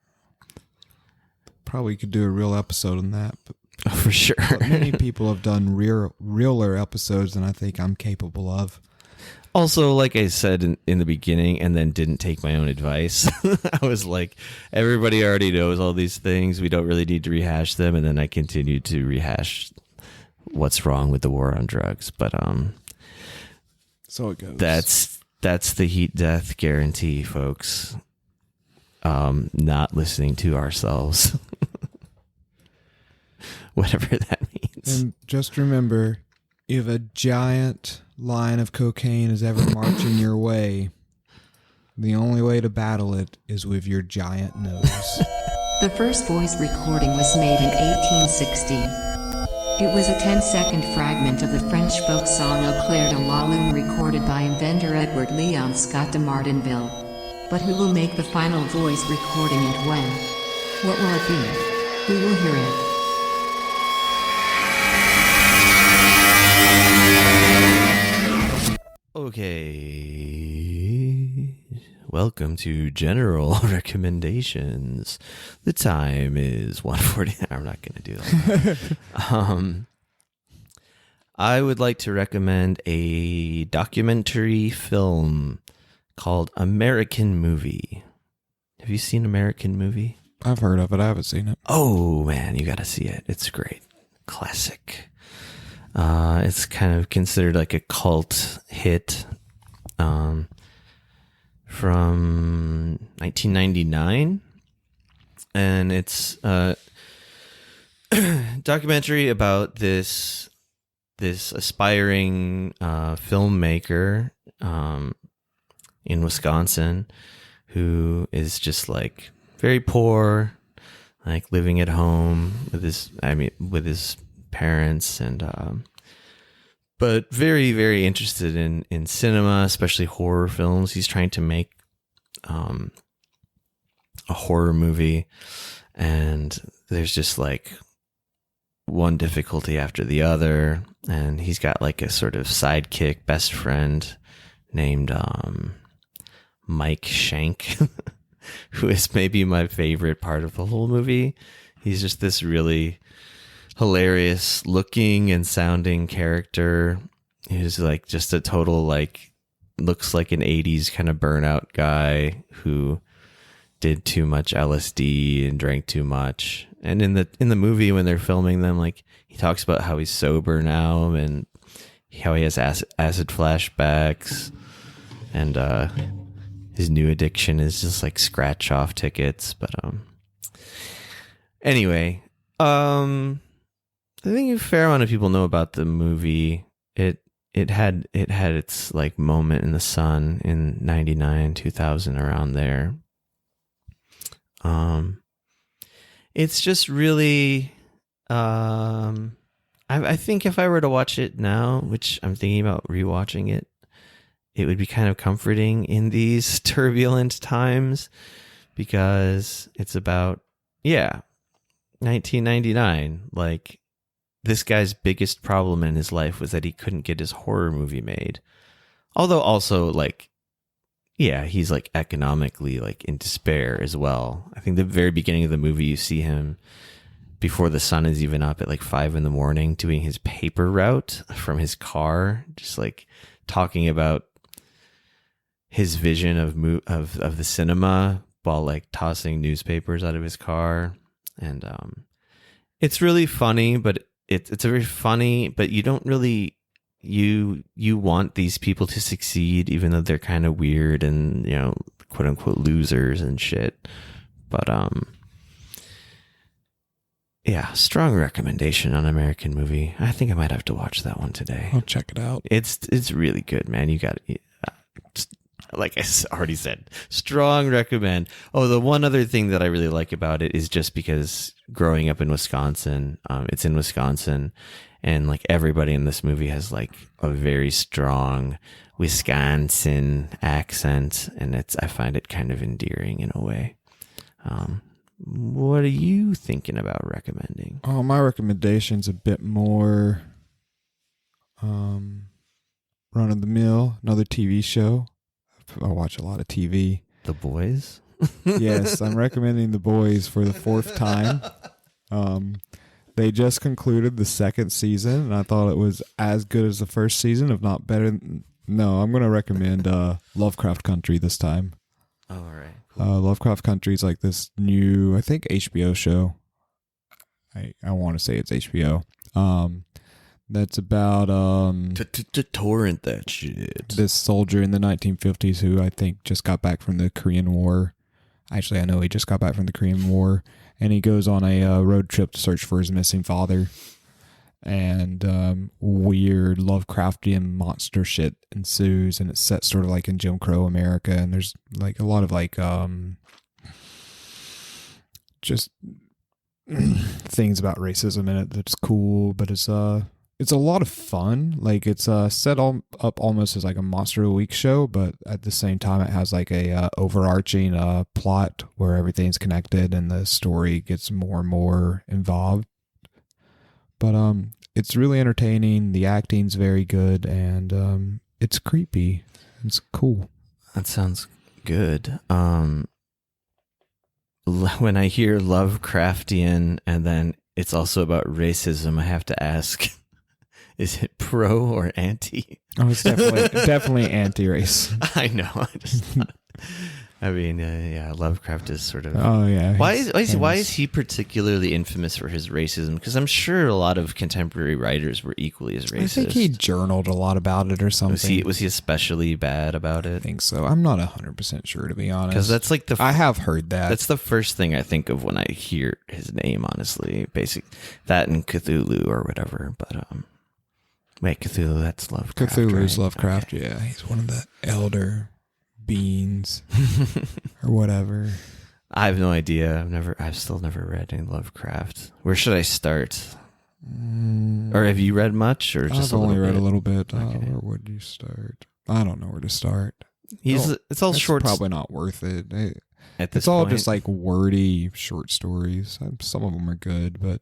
Probably could do a real episode on that. But for sure. But many people have done realer episodes than I think I'm capable of. Also, like I said in the beginning, and then didn't take my own advice. I was like, everybody already knows all these things. We don't really need to rehash them. And then I continued to rehash what's wrong with the war on drugs. But so it goes. That's the heat death guarantee, folks. Not listening to ourselves. Whatever that means. And just remember, if a giant line of cocaine is ever marching your way, the only way to battle it is with your giant nose. The first voice recording was made in 1860. It was a 10-second fragment of the French folk song Au clair de la lune recorded by inventor Edward Leon Scott de Martinville. But who will make the final voice recording and when? What will it be? We will hear it. Okay, welcome to general recommendations. The time is 1:40. I'm not going to do that. I would like to recommend a documentary film called American Movie. Have you seen American Movie? I've heard of it. I haven't seen it. Oh, man, you got to see it. It's great. Classic. It's kind of considered like a cult hit from 1999. And it's a documentary about this aspiring filmmaker in Wisconsin who is just like very poor, like living at home with his parents, and but very, very interested in cinema, especially horror films. He's trying to make a horror movie, and there's just like one difficulty after the other, and he's got like a sort of sidekick best friend named Mike Shank, who is maybe my favorite part of the whole movie. He's just this really hilarious looking and sounding character. He's like just a total, like, looks like an 80s kind of burnout guy who did too much LSD and drank too much. And in the movie, when they're filming them, like, he talks about how he's sober now and how he has acid flashbacks, and his new addiction is just like scratch off tickets. But anyway, I think a fair amount of people know about the movie. It had its like moment in the sun in 99, 2000, around there. It's just really, I think if I were to watch it now, which I'm thinking about rewatching it, it would be kind of comforting in these turbulent times, because it's about, 1999. Like, this guy's biggest problem in his life was that he couldn't get his horror movie made. Although also, like, he's like economically like in despair as well. I think the very beginning of the movie, you see him before the sun is even up at like 5 a.m. doing his paper route from his car, just like talking about his vision of the cinema while like tossing newspapers out of his car. And it's really funny, but it's a very funny, but you don't really, you want these people to succeed, even though they're kind of weird and, you know, quote unquote losers and shit. But strong recommendation on American movie. I think I might have to watch that one today. I'll check it out. It's really good, man. You got it. Like I already said, strong recommend. Oh, the one other thing that I really like about it is just because growing up in Wisconsin, it's in Wisconsin, and like everybody in this movie has like a very strong Wisconsin accent, and I find it kind of endearing in a way. What are you thinking about recommending? Oh, my recommendation's a bit more run of the mill, another TV show. I watch a lot of TV. The Boys? Yes, I'm recommending The Boys for the 4th time. They just concluded the 2nd season, and I thought it was as good as the first season, if not better. No, I'm going to recommend Lovecraft Country this time. Oh, all right. Cool. Lovecraft Country is like this new, I think, HBO show. I want to say it's HBO. That's about to torrent that shit. This soldier in the 1950s who I think just got back from the Korean War. Actually, I know he just got back from the Korean War, and he goes on a road trip to search for his missing father. And weird Lovecraftian monster shit ensues, and it's set sort of like in Jim Crow America, and there's like a lot of like just things about racism in it that's cool, but it's a lot of fun. Like, it's set up almost as like a Monster of the Week show, but at the same time it has like a overarching plot where everything's connected and the story gets more and more involved. But it's really entertaining. The acting's very good, and it's creepy. It's cool. That sounds good. When I hear Lovecraftian and then it's also about racism, I have to ask, is it pro or anti? Oh, it's definitely anti-race. I know. I mean, Lovecraft is sort of. Oh yeah. Why is he particularly infamous for his racism? Because I'm sure a lot of contemporary writers were equally as racist. I think he journaled a lot about it or something. Was he especially bad about it? I think so. I'm not 100% sure, to be honest. Because that's like I have heard that. That's the first thing I think of when I hear his name. Honestly, that and Cthulhu or whatever. But wait, Cthulhu. That's Lovecraft. Cthulhu's right? Lovecraft. Okay. Yeah, he's one of the elder beings or whatever. I have no idea. I've still never read any Lovecraft. Where should I start? Or have you read much, or just I've a only read bit? a little bit. Okay. Where would you start? I don't know where to start. It's all It's short. probably not worth it. At this It's all point. just like wordy short stories. Some of them are good, but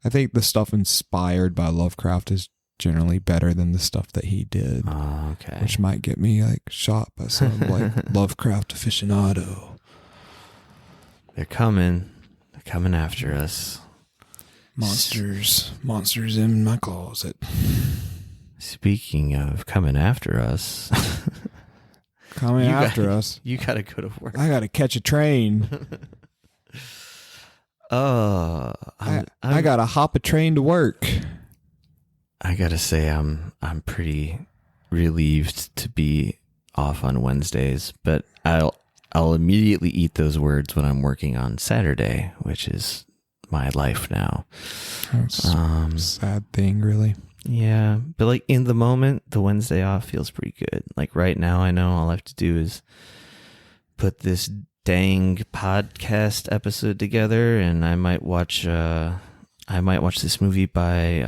I think the stuff inspired by Lovecraft is generally better than the stuff that he did, Oh, okay. which might get me like shot by some like Lovecraft aficionado. They're coming. They're coming after us. Monsters in my closet. Speaking of coming after us, Coming You after gotta- us. you gotta go to work. I gotta catch a train. I gotta hop a train to work. I gotta say, I'm pretty relieved to be off on Wednesdays, but I'll immediately eat those words when I'm working on Saturday, which is my life now. That's a sad thing, really. Yeah, but like in the moment, the Wednesday off feels pretty good. Like right now, I know all I have to do is put this dang podcast episode together, and I might watch this movie by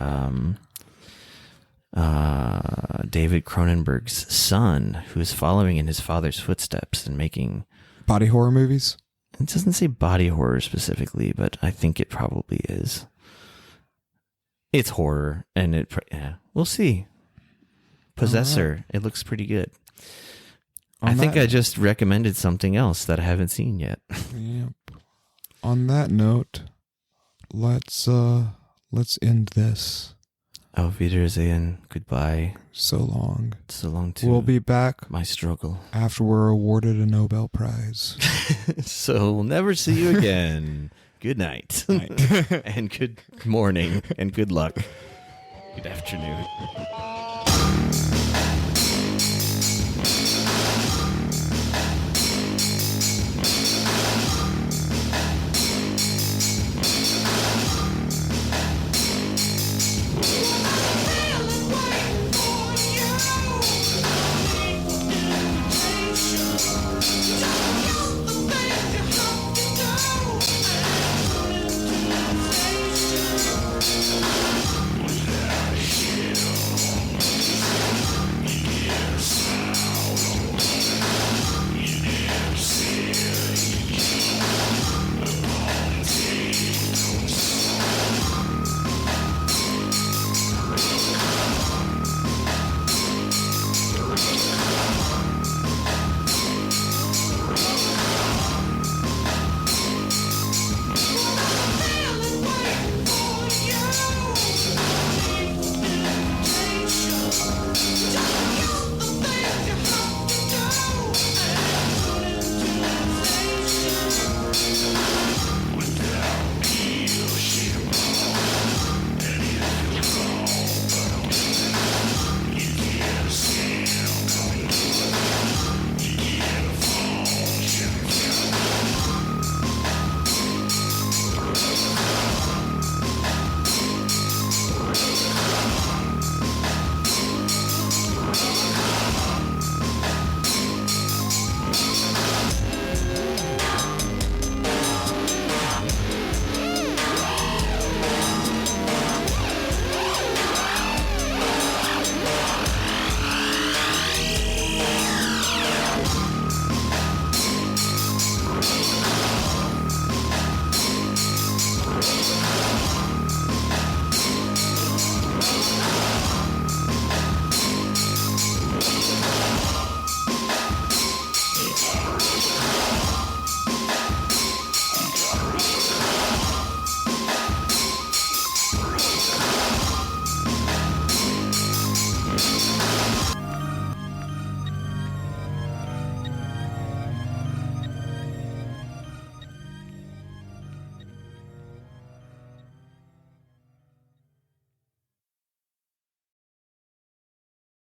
David Cronenberg's son, who is following in his father's footsteps and making Body horror movies? It doesn't say body horror specifically, but I think it probably is. It's horror, and we'll see. Possessor, right. It looks pretty good. On I think that- I just recommended something else that I haven't seen yet. Yep. On that note, let's end this. Auf Wiedersehen. Goodbye. So long. So long to We'll be back my struggle. after we're awarded a Nobel Prize. So we'll never see you again. Good night. Night. And good morning. And good luck. Good afternoon.